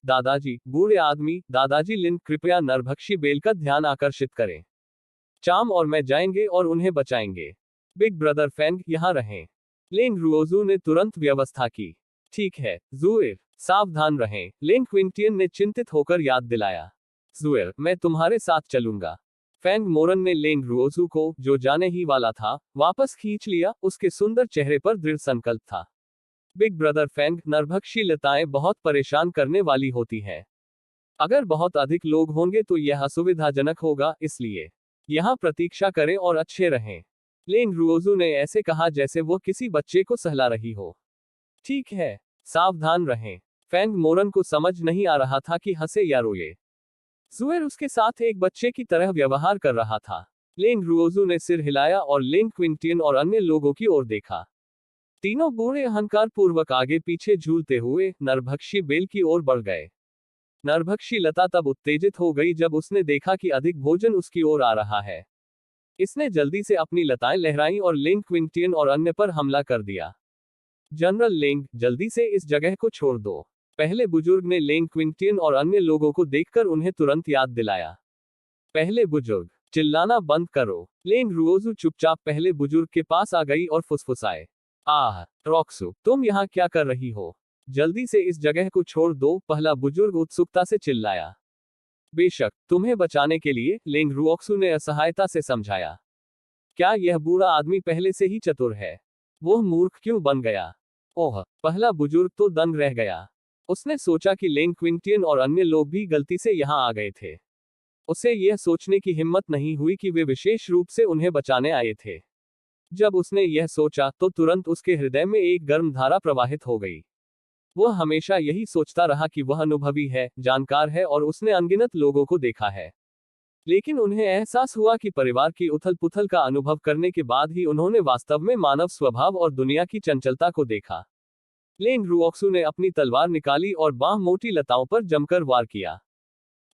दादाजी, बूढ़े आदमी, दादाजी लिन, कृपया नरभक्षी बेल का ध्यान आकर्षित करें। चाम और मैं जाएंगे और उन्हें बचाएंगे। बिग ब्रदर फैंग, यहां रहें। लिंग रुओजू ने तुरंत व्यवस्था की। ठीक है, जुएर, सावधान रहें, लिंग क्विंटियन ने चिंतित होकर याद दिलाया। जुएर, मैं तुम्हारे साथ चलूंगा। फैंग मोरन ने लिंग रुओजू को, जो जाने ही वाला था, वापस खींच लिया। उसके सुंदर चेहरे पर दृढ़ संकल्प था। बिग ब्रदर फैंग, नरभक्षी लताएं बहुत परेशान करने वाली होती हैं। अगर बहुत अधिक लोग होंगे तो यह असुविधाजनक होगा, इसलिए यहां प्रतीक्षा करें और अच्छे रहें। लिंग रुओजू ने ऐसे कहा जैसे वो किसी बच्चे को सहला रही हो। ठीक है, सावधान रहें। फैंग मोरन को समझ नहीं आ रहा था कि हंसे या रोए। जुएर उसके साथ एक बच्चे की तरह व्यवहार कर रहा था। लिंग रुओजू ने सिर हिलाया और लिंग क्विंटियन और अन्य लोगों की ओर देखा। तीनों बूढ़े अहंकार पूर्वक आगे पीछे झूलते हुए नरभक्षी बेल की ओर बढ़ गए। नरभक्षी लता तब उत्तेजित हो गई जब उसने देखा कि अधिक भोजन उसकी ओर आ रहा है। इसने जल्दी से अपनी लताएं लहराईं और लिंग क्विंटियन और अन्य पर हमला कर दिया। जनरल लेंग, जल्दी से इस जगह को छोड़ दो। पहले बुजुर्ग ने लेंग क्विंटियन और अन्य लोगों को देखकर उन्हें तुरंत याद दिलाया। पहले बुजुर्ग, चिल्लाना बंद करो। लेंग रुओजू चुपचाप पहले बुजुर्ग के पास आ गई और फुसफुसाए, आह, रॉक्सू, तुम यहाँ क्या कर रही हो? जल्दी से इस जगह को छोड़ दो, पहला बुजुर्ग उत्सुकता से चिल्लाया। बेशक, तुम्हें बचाने के लिए, लेंग रुओक्सू ने असहायता से समझाया। क्या यह बूढ़ा आदमी पहले से ही चतुर है? वह मूर्ख क्यों बन गया? ओह, पहला बुजुर्ग तो दंग रह गया। उसने सोचा कि लेंग क्विंटियन और अन्य लोग भी गलती से यहाँ आ गए थे। उसे यह सोचने की हिम्मत नहीं हुई कि वे विशेष रूप से उन्हें बचाने आए थे। जब उसने यह सोचा तो तुरंत उसके हृदय में एक गर्म धारा प्रवाहित हो गई। वह हमेशा यही सोचता रहा कि वह अनुभवी है, जानकार है और उसने अनगिनत लोगों को देखा है। लेकिन उन्हें एहसास हुआ कि परिवार की उथल पुथल का अनुभव करने के बाद ही उन्होंने वास्तव में मानव स्वभाव और दुनिया की चंचलता को देखा। लेंग रुओक्सू ने अपनी तलवार निकाली और बांह मोटी लताओं पर जमकर वार किया।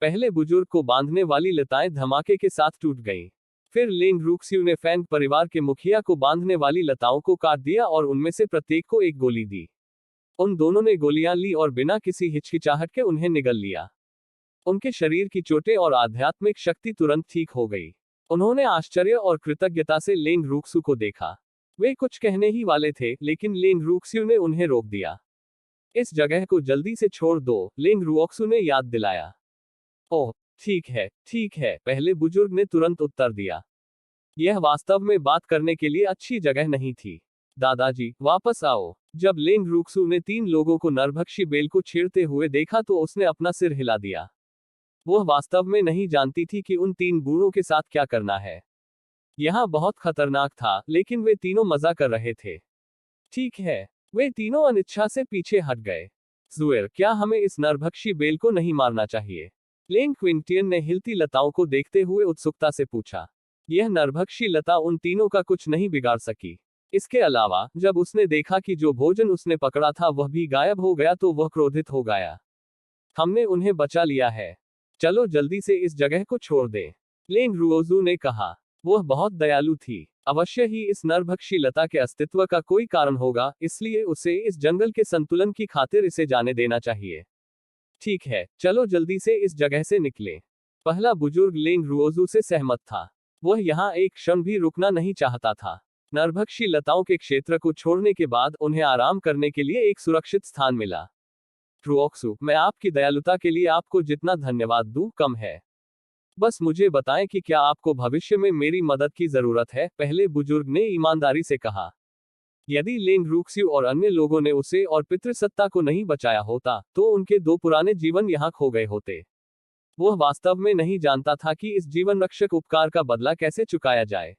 पहले बुजुर्ग को बांधने वाली लताएं धमाके के साथ टूट गईं। फिर लेंग रुक्स्यू ने फैंग परिवार के मुखिया को बांधने वाली लताओं को काट दिया और उनमें से प्रत्येक को एक गोली दी। उन दोनों ने गोलियां ली और बिना किसी हिचकिचाहट के उन्हें निगल लिया। उनके शरीर की चोटें और आध्यात्मिक शक्ति तुरंत ठीक हो गई। उन्होंने आश्चर्य और कृतज्ञता से लेंग रुक्सू को देखा। वे कुछ कहने ही वाले थे, लेकिन लेंग रुक्स्यू ने उन्हें रोक दिया। इस जगह को जल्दी से छोड़ दो, लेंग रुओक्सू ने याद दिलाया। ओह, ठीक है, पहले बुजुर्ग ने तुरंत उत्तर दिया। यह वास्तव में बात करने के लिए अच्छी जगह नहीं थी। दादाजी, वापस आओ। जब लेंग रुक्सू ने 3 लोगों को नरभक्षी बेल को छेड़ते हुए देखा तो उसने अपना सिर हिला दिया। वह वास्तव में नहीं जानती थी कि उन 3 बूढ़ों के साथ क्या करना है। यह बहुत खतरनाक था, लेकिन वे तीनों मजा कर रहे थे। ठीक है, वे तीनों अनिच्छा से पीछे हट गए। जुएर, क्या हमें इस नरभक्षी बेल को नहीं मारना चाहिए? लेंग क्विंटियन ने हिलती लताओं को देखते हुए उत्सुकता से पूछा। यह नरभक्षी लता उन तीनों का कुछ नहीं बिगाड़ सकी। इसके अलावा, जब उसने देखा कि जो भोजन उसने पकड़ा था वह भी गायब हो गया तो वह क्रोधित हो गया। हमने उन्हें बचा लिया है। चलो जल्दी से इस जगह को छोड़ दें, लेंग रुओजू ने कहा। वह बहुत दयालु थी। अवश्य ही इस नरभक्षी लता के अस्तित्व का कोई कारण होगा, इसलिए उसे इस जंगल के संतुलन की खातिर इसे जाने देना चाहिए। ठीक है, चलो जल्दी से इस जगह से निकले। पहला बुजुर्ग लेंग रुओजू से सहमत था। वह यहाँ एक क्षण भी रुकना नहीं चाहता था। नरभक्षी लताओं के क्षेत्र को छोड़ने के बाद उन्हें आराम करने के लिए एक सुरक्षित स्थान मिला। रुओक्सू, मैं आपकी दयालुता के लिए आपको जितना धन्यवाद दूं, कम है। बस मुझे बताएं कि क्या आपको भविष्य में मेरी मदद की जरूरत है, पहले बुजुर्ग ने ईमानदारी से कहा। यदि लेंग रुक्स्यू और अन्य लोगों ने उसे और पितृसत्ता को नहीं बचाया होता, तो उनके 2 पुराने जीवन यहाँ खो गए होते। वह वास्तव में नहीं जानता था कि इस जीवन रक्षक उपकार का बदला कैसे चुकाया जाए।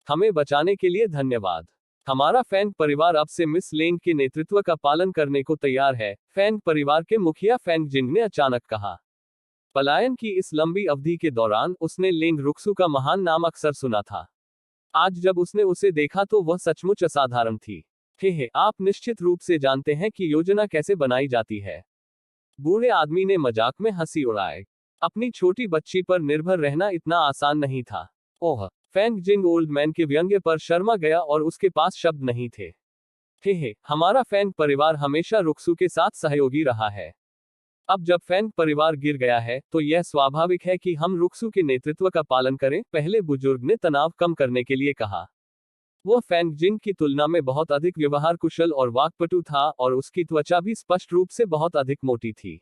हमें बचाने के लिए धन्यवाद। हमारा फैंग परिवार अब से मिस लेंग के नेतृत्व का पालन करने को तैयार है, फैंग परिवार के मुखिया फैंग जिंग ने अचानक कहा। पलायन की इस लंबी अवधि के दौरान उसने लेंग रुक्सू का महान नाम अक्सर सुना था। आज जब उसने उसे देखा तो वह सचमुच असाधारण थी। हे, आप निश्चित रूप से जानते हैं कि योजना कैसे बनाई जाती है। बूढ़े आदमी ने मजाक में हंसी उड़ाई। अपनी छोटी बच्ची पर निर्भर रहना इतना आसान नहीं था। ओह, फैंग जिंग ओल्ड मैन के व्यंग्य पर शर्मा गया और उसके पास शब्द नहीं थे। हमारा फैंग परिवार हमेशा रुक्सू के साथ सहयोगी रहा है। अब जब फैंग परिवार गिर गया है, तो यह स्वाभाविक है कि हम रुक्सू के नेतृत्व का पालन करें, पहले बुजुर्ग ने तनाव कम करने के लिए कहा। वह फैंग जिंग की तुलना में बहुत अधिक व्यवहार कुशल और वाक्पटु था और उसकी त्वचा भी स्पष्ट रूप से बहुत अधिक मोटी थी।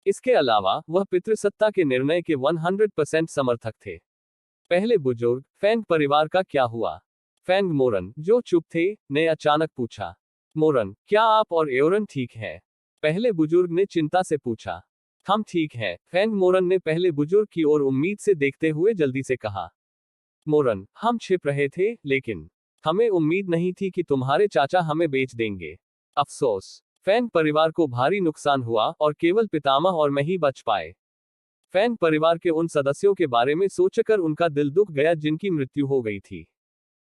इसके अलावा, वह पितृसत्ता के निर्णय के 100% समर्थक थे। पहले बुजुर्ग, फैंग परिवार का क्या हुआ? फैंग मोरन, जो चुप थे, ने अचानक पूछा। मोरन, क्या आप और एओरन ठीक है? पहले बुजुर्ग ने चिंता से पूछा। हम ठीक हैं, फैंग मोरन ने पहले बुजुर्ग की ओर उम्मीद से देखते हुए जल्दी से कहा। मोरन, हम छिप रहे थे, लेकिन हमें उम्मीद नहीं थी कि तुम्हारे चाचा हमें बेच देंगे। अफसोस, फैंग परिवार को भारी नुकसान हुआ और केवल पितामह और मैं ही बच पाए। फैंग परिवार के उन सदस्यों के बारे में सोचकर उनका दिल दुख गया जिनकी मृत्यु हो गई थी।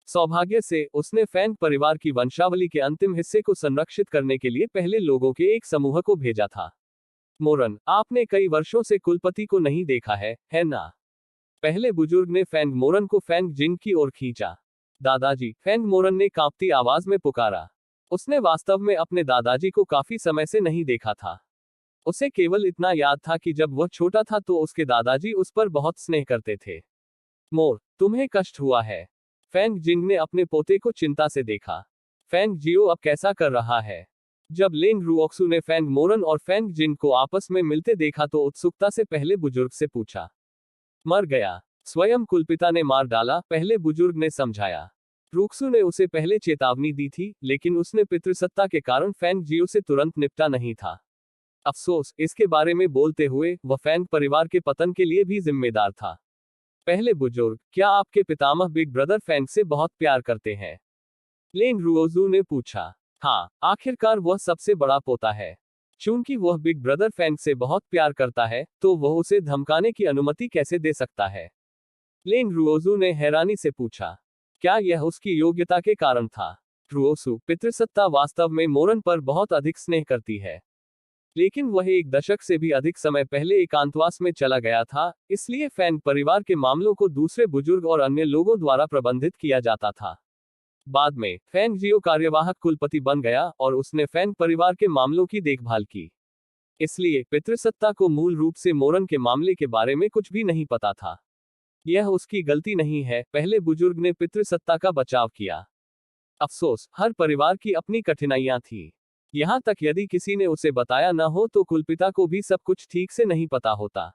सौभाग्य से, उसने फैंग परिवार की वंशावली के अंतिम हिस्से को संरक्षित करने के लिए पहले लोगों के एक समूह को भेजा था। मोरन, आपने कई वर्षों से कुलपति को नहीं देखा है ना? पहले बुजुर्ग ने फैंग मोरन को फैंग जिंग की ओर खींचा। दादाजी, फैंग मोरन ने कांपती आवाज में पुकारा। उसने वास्तव में अपने दादाजी को काफी समय से नहीं देखा था। उसे केवल इतना याद था कि जब वह छोटा था तो उसके दादाजी उस पर बहुत स्नेह करते थे। मोर, तुम्हें कष्ट हुआ है? फेंग जिंग ने अपने पोते को चिंता से देखा। फेंग जियो अब कैसा कर रहा है? जब लेंग रुओक्सू ने फेंग मोरन और फेंग जिंग को आपस में मिलते देखा तो उत्सुकता से पहले बुजुर्ग से पूछा। मर गया। स्वयं कुलपिता ने मार डाला, पहले बुजुर्ग ने समझाया। रूक्सू ने उसे पहले चेतावनी दी थी, लेकिन उसने पितृसत्ता के कारण फेंग जियो से तुरंत निपटा नहीं था। अफसोस, इसके बारे में बोलते हुए वह फेंग परिवार के पतन के लिए भी जिम्मेदार था। पहले बुजुर्ग, क्या आपके पितामह बिग ब्रदर फेंग से बहुत प्यार करते हैं? लेंग रुओजू ने पूछा। हाँ, आखिरकार वह सबसे बड़ा पोता है। चूंकि वह बिग ब्रदर फेंग से बहुत प्यार करता है, तो वह उसे धमकाने की अनुमति कैसे दे सकता है? लेंग रुओजू ने हैरानी से पूछा। क्या यह उसकी योग्यता के कारण था? रुओसू, पितृसत्ता वास्तव में मोरन पर बहुत अधिक स्नेह करती है। लेकिन वह एक दशक से भी अधिक समय पहले एकांतवास में चला गया था, इसलिए फेंग परिवार के मामलों को दूसरे बुजुर्ग और अन्य लोगों द्वारा प्रबंधित किया जाता था। बाद में फेंग जियो कार्यवाहक कुलपति बन गया और उसने फेंग परिवार के मामलों की देखभाल की। इसलिए पितृसत्ता को मूल रूप से मोरन के मामले के बारे में कुछ भी नहीं पता था। यह उसकी गलती नहीं है, पहले बुजुर्ग ने पितृसत्ता का बचाव किया। अफसोस, हर परिवार की अपनी कठिनाइयां थी। यहां तक यदि किसी ने उसे बताया न हो तो कुलपिता को भी सब कुछ ठीक से नहीं पता होता।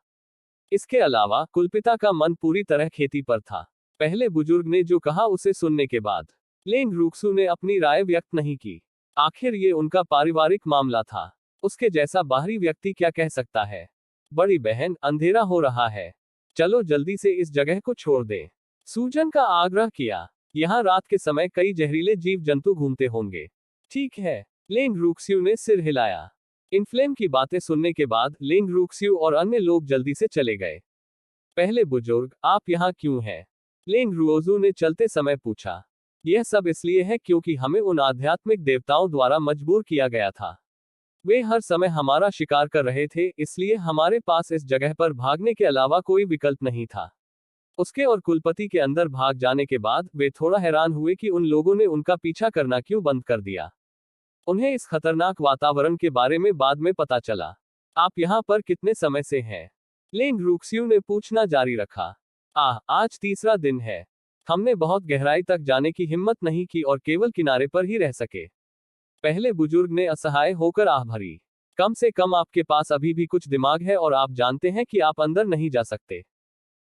इसके अलावा कुलपिता का मन पूरी तरह खेती पर था। पहले बुजुर्ग ने जो कहा उसे सुनने के बाद लेंग रुक्सू ने अपनी राय व्यक्त नहीं की। आखिर ये उनका पारिवारिक मामला था। उसके जैसा बाहरी व्यक्ति क्या कह सकता है? बड़ी बहन, अंधेरा हो रहा है, चलो जल्दी से इस जगह को छोड़ दें। सूजन का आग्रह किया। यहाँ रात के समय कई जहरीले जीव जंतु घूमते होंगे। ठीक है, लेंग रुक्स्यू ने सिर हिलाया। इनफ्लेम की बातें सुनने के बाद लेंग रुक्स्यू और अन्य लोग जल्दी से चले गए। पहले बुजुर्ग, आप यहाँ क्यों हैं? लेंग रुओजू ने चलते समय पूछा। यह सब इसलिए है क्योंकि हमें उन आध्यात्मिक देवताओं द्वारा मजबूर किया गया था। वे हर समय हमारा शिकार कर रहे थे, इसलिए हमारे पास इस जगह पर भागने के अलावा कोई विकल्प नहीं था। उसके और कुलपति के अंदर भाग जाने के बाद वे थोड़ा हैरान हुए कि उन लोगों ने उनका पीछा करना क्यों बंद कर दिया। उन्हें इस खतरनाक वातावरण के बारे में बाद में पता चला। आप यहाँ पर कितने समय से हैं? लेंग रुक्स्यू ने पूछना जारी रखा। आज तीसरा दिन है। हमने बहुत गहराई तक जाने की हिम्मत नहीं की और केवल किनारे पर ही रह सके। पहले बुजुर्ग ने असहाय होकर आह भरी। कम से कम आपके पास अभी भी कुछ दिमाग है और आप जानते हैं कि आप अंदर नहीं जा सकते।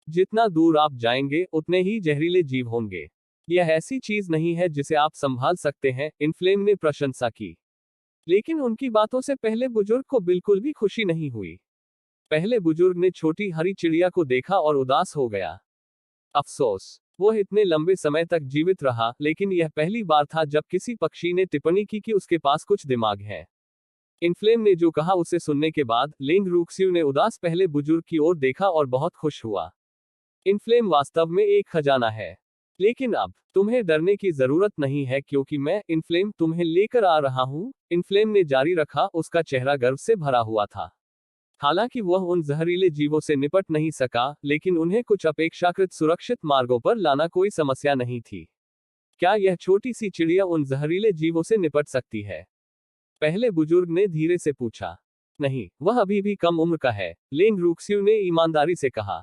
जितना दूर आप जाएंगे उतने ही जहरीले जीव होंगे। यह ऐसी चीज नहीं है जिसे आप संभाल सकते हैं, इनफ्लेम ने प्रशंसा की। लेकिन उनकी बातों से पहले बुजुर्ग को बिल्कुल भी खुशी नहीं हुई। पहले बुजुर्ग ने छोटी हरी चिड़िया को देखा और उदास हो गया। अफसोस, वह इतने लंबे समय तक जीवित रहा, लेकिन यह पहली बार था जब किसी पक्षी ने टिप्पणी की कि उसके पास कुछ दिमाग है। इनफ्लेम ने जो कहा उसे सुनने के बाद लेंग रुक्स्यू ने उदास पहले बुजुर्ग की ओर देखा और बहुत खुश हुआ। इनफ्लेम वास्तव में एक खजाना है। लेकिन अब तुम्हें डरने की जरूरत नहीं है क्योंकि मैं, इनफ्लेम, तुम्हें लेकर आ रहा हूं, इनफ्लेम ने जारी रखा, उसका चेहरा गर्व से भरा हुआ था। हालांकि वह उन जहरीले जीवों से निपट नहीं सका, लेकिन उन्हें कुछ अपेक्षाकृत सुरक्षित मार्गों पर लाना कोई समस्या नहीं थी। क्या यह छोटी सी चिड़िया उन जहरीले जीवों से निपट सकती है? पहले बुजुर्ग ने धीरे से पूछा। नहीं, वह अभी भी कम उम्र का है, लेंग रुक्स्यू ने ईमानदारी से कहा।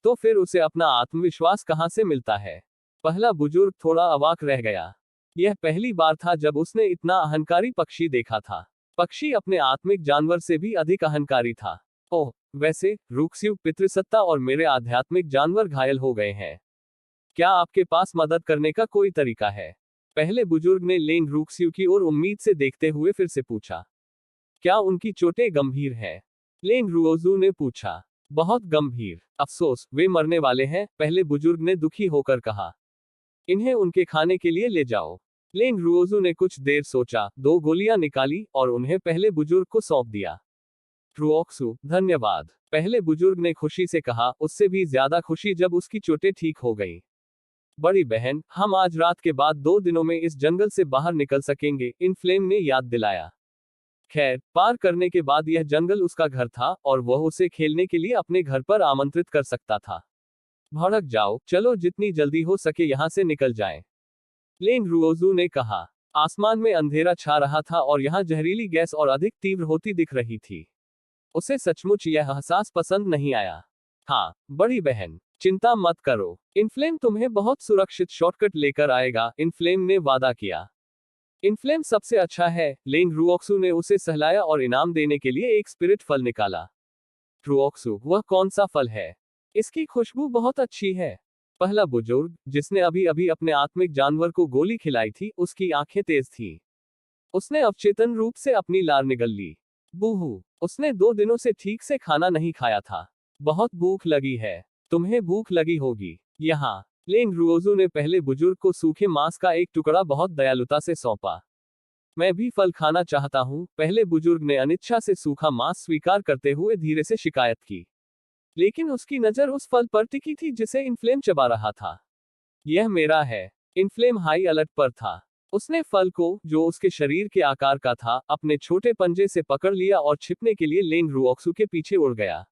तो फिर उसे अपना आत्मविश्वास कहां से मिलता है? पहला बुजुर्ग थोड़ा अवाक रह गया। यह पहली बार था जब उसने इतना अहंकारी पक्षी देखा था। पक्षी अपने आत्मिक जानवर से भी अधिक अहंकारी था। ओह, वैसे, रुक्स्यू, पितृसत्ता और मेरे आध्यात्मिक जानवर घायल हो गए हैं। क्या आपके पास मदद करने का कोई तरीका है? पहले बुजुर्ग ने लेंग रुक्स्यू की ओर उम्मीद से देखते हुए फिर से पूछा। क्या उनकी चोटें गंभीर हैं? लेंग रुओजू ने पूछा। बहुत गंभीर। अफसोस, वे मरने वाले हैं, पहले बुजुर्ग ने दुखी होकर कहा। इन्हें उनके खाने के लिए ले जाओ। लेंग रुओजू ने कुछ देर सोचा, 2 गोलियां निकाली और उन्हें पहले बुजुर्ग को सौंप दिया। रुओक्सू, धन्यवाद, पहले बुजुर्ग ने खुशी से कहा, उससे भी ज्यादा खुशी जब उसकी चोटें ठीक हो गई। बड़ी बहन, हम आज रात के बाद 2 दिनों में इस जंगल से बाहर निकल सकेंगे, इनफ्लेम ने याद दिलाया। खैर, पार करने के बाद यह जंगल उसका घर था और वह उसे खेलने के लिए अपने घर पर आमंत्रित कर सकता था। भड़क जाओ, चलो जितनी जल्दी हो सके यहां से निकल जाएं। लेंग रुओजू ने कहा। आसमान में अंधेरा छा रहा था और यहाँ जहरीली गैस और अधिक तीव्र होती दिख रही थी। उसे सचमुच यह एहसास पसंद नहीं आया। हाँ, बड़ी बहन, चिंता मत करो, इनफ्लेम तुम्हें बहुत सुरक्षित शॉर्टकट लेकर आएगा, इनफ्लेम ने वादा किया। इनफ्लेम सबसे अच्छा है, लेंग रुओक्सु ने उसे सहलाया और इनाम देने के लिए एक स्पिरिट फल निकाला। रुओक्सु, वह कौन सा फल है? इसकी खुशबू बहुत अच्छी है। पहला बुजुर्ग, जिसने अभी अभी अपने आत्मिक जानवर को गोली खिलाई थी, उसकी आंखें तेज थीं। उसने अवचेतन रूप से अपनी लार निगल ली। बूहू, उसने 2 दिनों से ठीक से खाना नहीं खाया था। बहुत भूख लगी है। तुम्हें भूख लगी होगी। यहाँ लेंग रुओजू ने पहले बुजुर्ग को सूखे मांस का एक टुकड़ा बहुत दयालुता से सौंपा। मैं भी फल खाना चाहता हूँ, पहले बुजुर्ग ने अनिच्छा से सूखा मांस स्वीकार करते हुए धीरे से शिकायत की। लेकिन उसकी नजर उस फल पर टिकी थी जिसे इनफ्लेम चबा रहा था। यह मेरा है। इनफ्लेम हाई अलर्ट पर था। उसने फल को, जो उसके शरीर के आकार का था, अपने छोटे पंजे से पकड़ लिया और छिपने के लिए लेंग रुओक्सु के पीछे उड़ गया।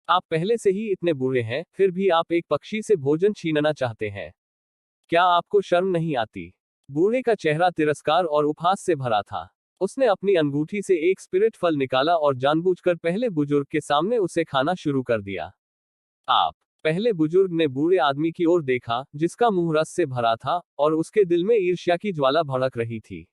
आप पहले से ही इतने बुरे हैं, फिर भी आप एक पक्षी से भोजन छीनना चाहते हैं। क्या आपको शर्म नहीं आती? बूढ़े का चेहरा तिरस्कार और उपहास से भरा था। उसने अपनी अंगूठी से एक स्पिरिट फल निकाला और जानबूझकर पहले बुजुर्ग के सामने उसे खाना शुरू कर दिया। आप पहले बुजुर्ग ने बूढ़े आदमी की ओर देखा, जिसका मुंह रस से भरा था, और उसके दिल में ईर्ष्या की ज्वाला भड़क रही थी।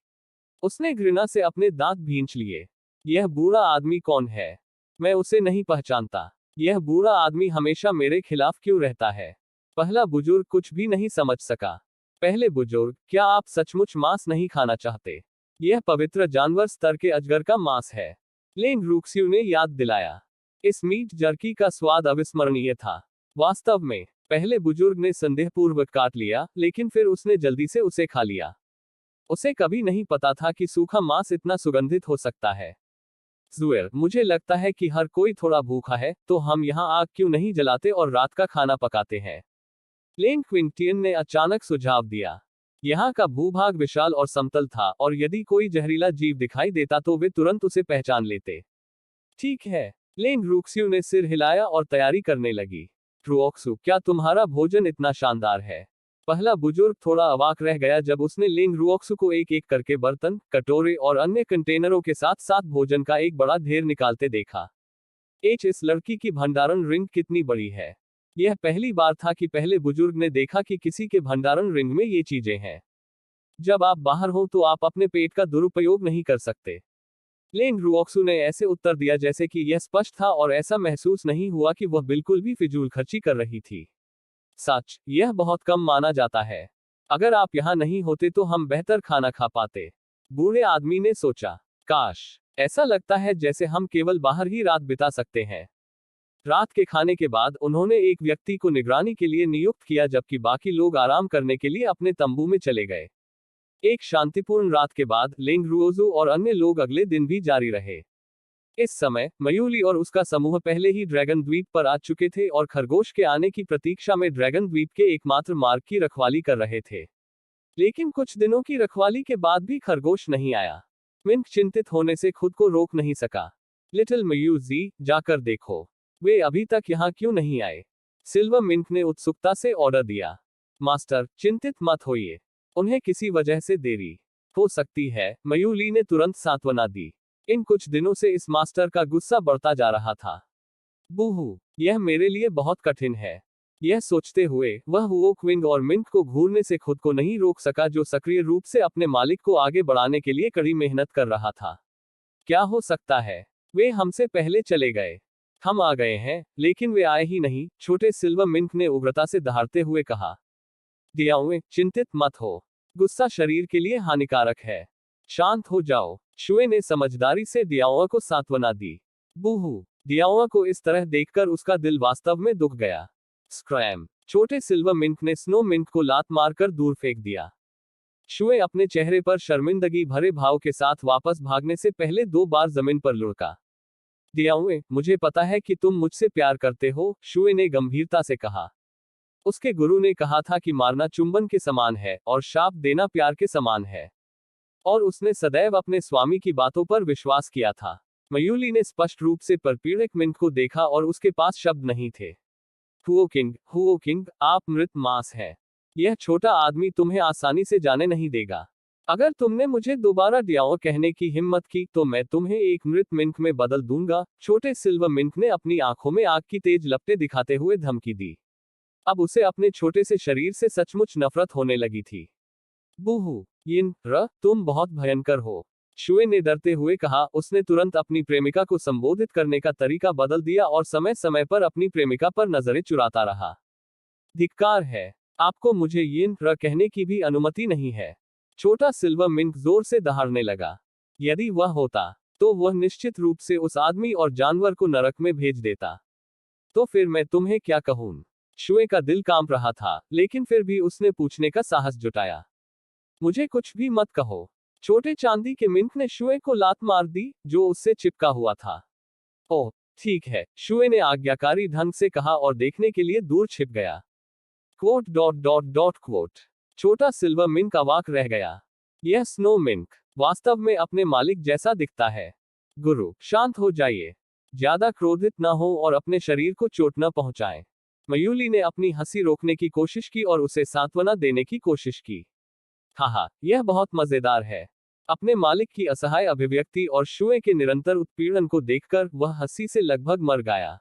उसने घृणा से अपने दांत भींच लिए। यह बूढ़ा आदमी कौन है? मैं उसे नहीं पहचानता। यह बूढ़ा आदमी हमेशा मेरे खिलाफ क्यों रहता है? पहला बुजुर्ग कुछ भी नहीं समझ सका। पहले बुजुर्ग, क्या आप सचमुच मांस नहीं खाना चाहते? यह पवित्र जानवर स्तर के अजगर का मांस है। लेंग रुक्स्यू ने याद दिलाया। इस मीट जर्की का स्वाद अविस्मरणीय था। वास्तव में, पहले बुजुर्ग ने संदेहपूर्वक काट लिया, लेकिन फिर उसने जल्दी से उसे खा लिया। उसे कभी नहीं पता था कि सूखा मांस इतना सुगंधित हो सकता है। जुएर, मुझे लगता है कि हर कोई थोड़ा भूखा है, तो हम यहाँ आग क्यों नहीं जलाते और रात का खाना पकाते हैं? लेन क्विंटियन ने अचानक सुझाव दिया। यहाँ का भूभाग विशाल और समतल था, और यदि कोई जहरीला जीव दिखाई देता तो वे तुरंत उसे पहचान लेते। ठीक है, लेन रुक्स्यू ने सिर हिलाया और तैयारी करने लगी। रुओक्सु, क्या तुम्हारा भोजन इतना शानदार है? पहला बुजुर्ग थोड़ा अवाक रह गया जब उसने लेंग रुओक्सु को एक एक करके बर्तन, कटोरे और अन्य कंटेनरों के साथ साथ भोजन का एक बड़ा ढेर निकालते देखा। इस लड़की की भंडारण रिंग कितनी बड़ी है। यह पहली बार था कि पहले बुजुर्ग ने देखा कि किसी के भंडारण रिंग में ये चीजें हैं। जब आप बाहर हो तो आप अपने पेट का दुरुपयोग नहीं कर सकते। लेंग रुओक्सु ने ऐसे उत्तर दिया जैसे कि यह स्पष्ट था, और ऐसा महसूस नहीं हुआ कि वह बिल्कुल भी फिजूल खर्ची कर रही थी। सच, यह बहुत कम माना जाता है। अगर आप यहाँ नहीं होते तो हम बेहतर खाना खा पाते। बूढ़े आदमी ने सोचा। काश, ऐसा लगता है जैसे हम केवल बाहर ही रात बिता सकते हैं। रात के खाने के बाद उन्होंने एक व्यक्ति को निगरानी के लिए नियुक्त किया, जबकि बाकी लोग आराम करने के लिए अपने तंबू में चले गए। एक शांतिपूर्ण रात के बाद लेंग रुओजू और अन्य लोग अगले दिन भी जारी रहे। इस समय मयूली और उसका समूह पहले ही ड्रैगन द्वीप पर आ चुके थे और खरगोश के आने की प्रतीक्षा में ड्रैगन द्वीप के एकमात्र मार्ग की रखवाली कर रहे थे। लेकिन कुछ दिनों की रखवाली के बाद भी खरगोश नहीं आया। मिंक चिंतित होने से खुद को रोक नहीं सका। लिटिल मयूजी, जाकर देखो, वे अभी तक यहाँ क्यों नहीं आए? सिल्वर मिंक ने उत्सुकता से ऑर्डर दिया। मास्टर, चिंतित मत होइए, उन्हें किसी वजह से देरी हो सकती है, मयूली ने तुरंत सांत्वना दी। इन कुछ दिनों से इस मास्टर का गुस्सा बढ़ता जा रहा था। बूहू, यह मेरे लिए बहुत कठिन है। यह सोचते हुए वह हुओक्विंग और मिंक को घूरने से खुद को नहीं रोक सका, जो सक्रिय रूप से अपने मालिक को आगे बढ़ाने के लिए कड़ी मेहनत कर रहा था। क्या हो सकता है? वे हमसे पहले चले गए। हम आ गए हैं, लेकिन वे आए ही नहीं, छोटे सिल्वर मिंक ने उग्रता से दहाड़ते हुए कहा। दियाओं, चिंतित मत हो, गुस्सा शरीर के लिए हानिकारक है। शांत हो जाओ। शुए ने समझदारी से दियाओं को सांत्वना दी। बूहू, दियाओं को इस तरह देखकर उसका दिल वास्तव में दुख गया। स्क्रैम, छोटे सिल्वर मिंक ने स्नो मिंक को लात मारकर दूर फेंक दिया। शुए अपने चेहरे पर शर्मिंदगी भरे भाव के साथ वापस भागने से पहले 2 बार जमीन पर लुढ़का। दियाओं, मुझे पता है कि तुम मुझसे प्यार करते हो, शुए ने गंभीरता से कहा। उसके गुरु ने कहा था कि मारना चुंबन के समान है और शाप देना प्यार के समान है। और उसने सदैव अपने स्वामी की बातों पर विश्वास किया था। मयूली ने स्पष्ट रूप से परपीड़क मिंक को देखा और उसके पास शब्द नहीं थे। हुओकिंग, आप मृत मांस हैं। यह छोटा आदमी तुम्हें आसानी से जाने नहीं देगा। अगर तुमने मुझे दोबारा डियाओ कहने की हिम्मत की तो मैं तुम्हें एक मृत मिंक में बदल दूंगा। छोटे सिल्वर मिंक ने अपनी आंखों में आग की तेज लपटें दिखाते हुए धमकी दी। अब उसे अपने छोटे से शरीर से सचमुच नफरत होने लगी थी। बूहू, तुम बहुत भयंकर हो, शुए ने डरते हुए कहा। उसने तुरंत अपनी प्रेमिका को संबोधित करने का तरीका बदल दिया और समय समय पर अपनी प्रेमिका पर नजरें चुराता रहा। धिक्कार है, आपको मुझे कहने की भी अनुमति नहीं है। छोटा सिल्वर मिंक जोर से दहाड़ने लगा। यदि वह होता, तो वह निश्चित रूप से उस आदमी और जानवर को नरक में भेज देता। तो फिर मैं तुम्हें क्या कहूं? शुए का दिल कांप रहा था, लेकिन फिर भी उसने पूछने का साहस जुटाया। मुझे कुछ भी मत कहो। छोटे चांदी के मिंक ने शुए को लात मार दी, जो उससे चिपका हुआ था। ओह, ठीक है, शुए ने आज्ञाकारी ढंग से कहा और देखने के लिए दूर छिप गया। क्वोट। छोटा सिल्वर मिंक अवाक रह गया। यह स्नो मिंक वास्तव में अपने मालिक जैसा दिखता है। गुरु, शांत हो जाइए। ज्यादा क्रोधित न हो और अपने शरीर को चोट न पहुंचाएं। मयूली ने अपनी हंसी रोकने की कोशिश की और उसे सांत्वना देने की कोशिश की। हाहा, यह बहुत मजेदार है। अपने मालिक की असहाय अभिव्यक्ति और शुए के निरंतर उत्पीड़न को देखकर वह हंसी से लगभग मर गया।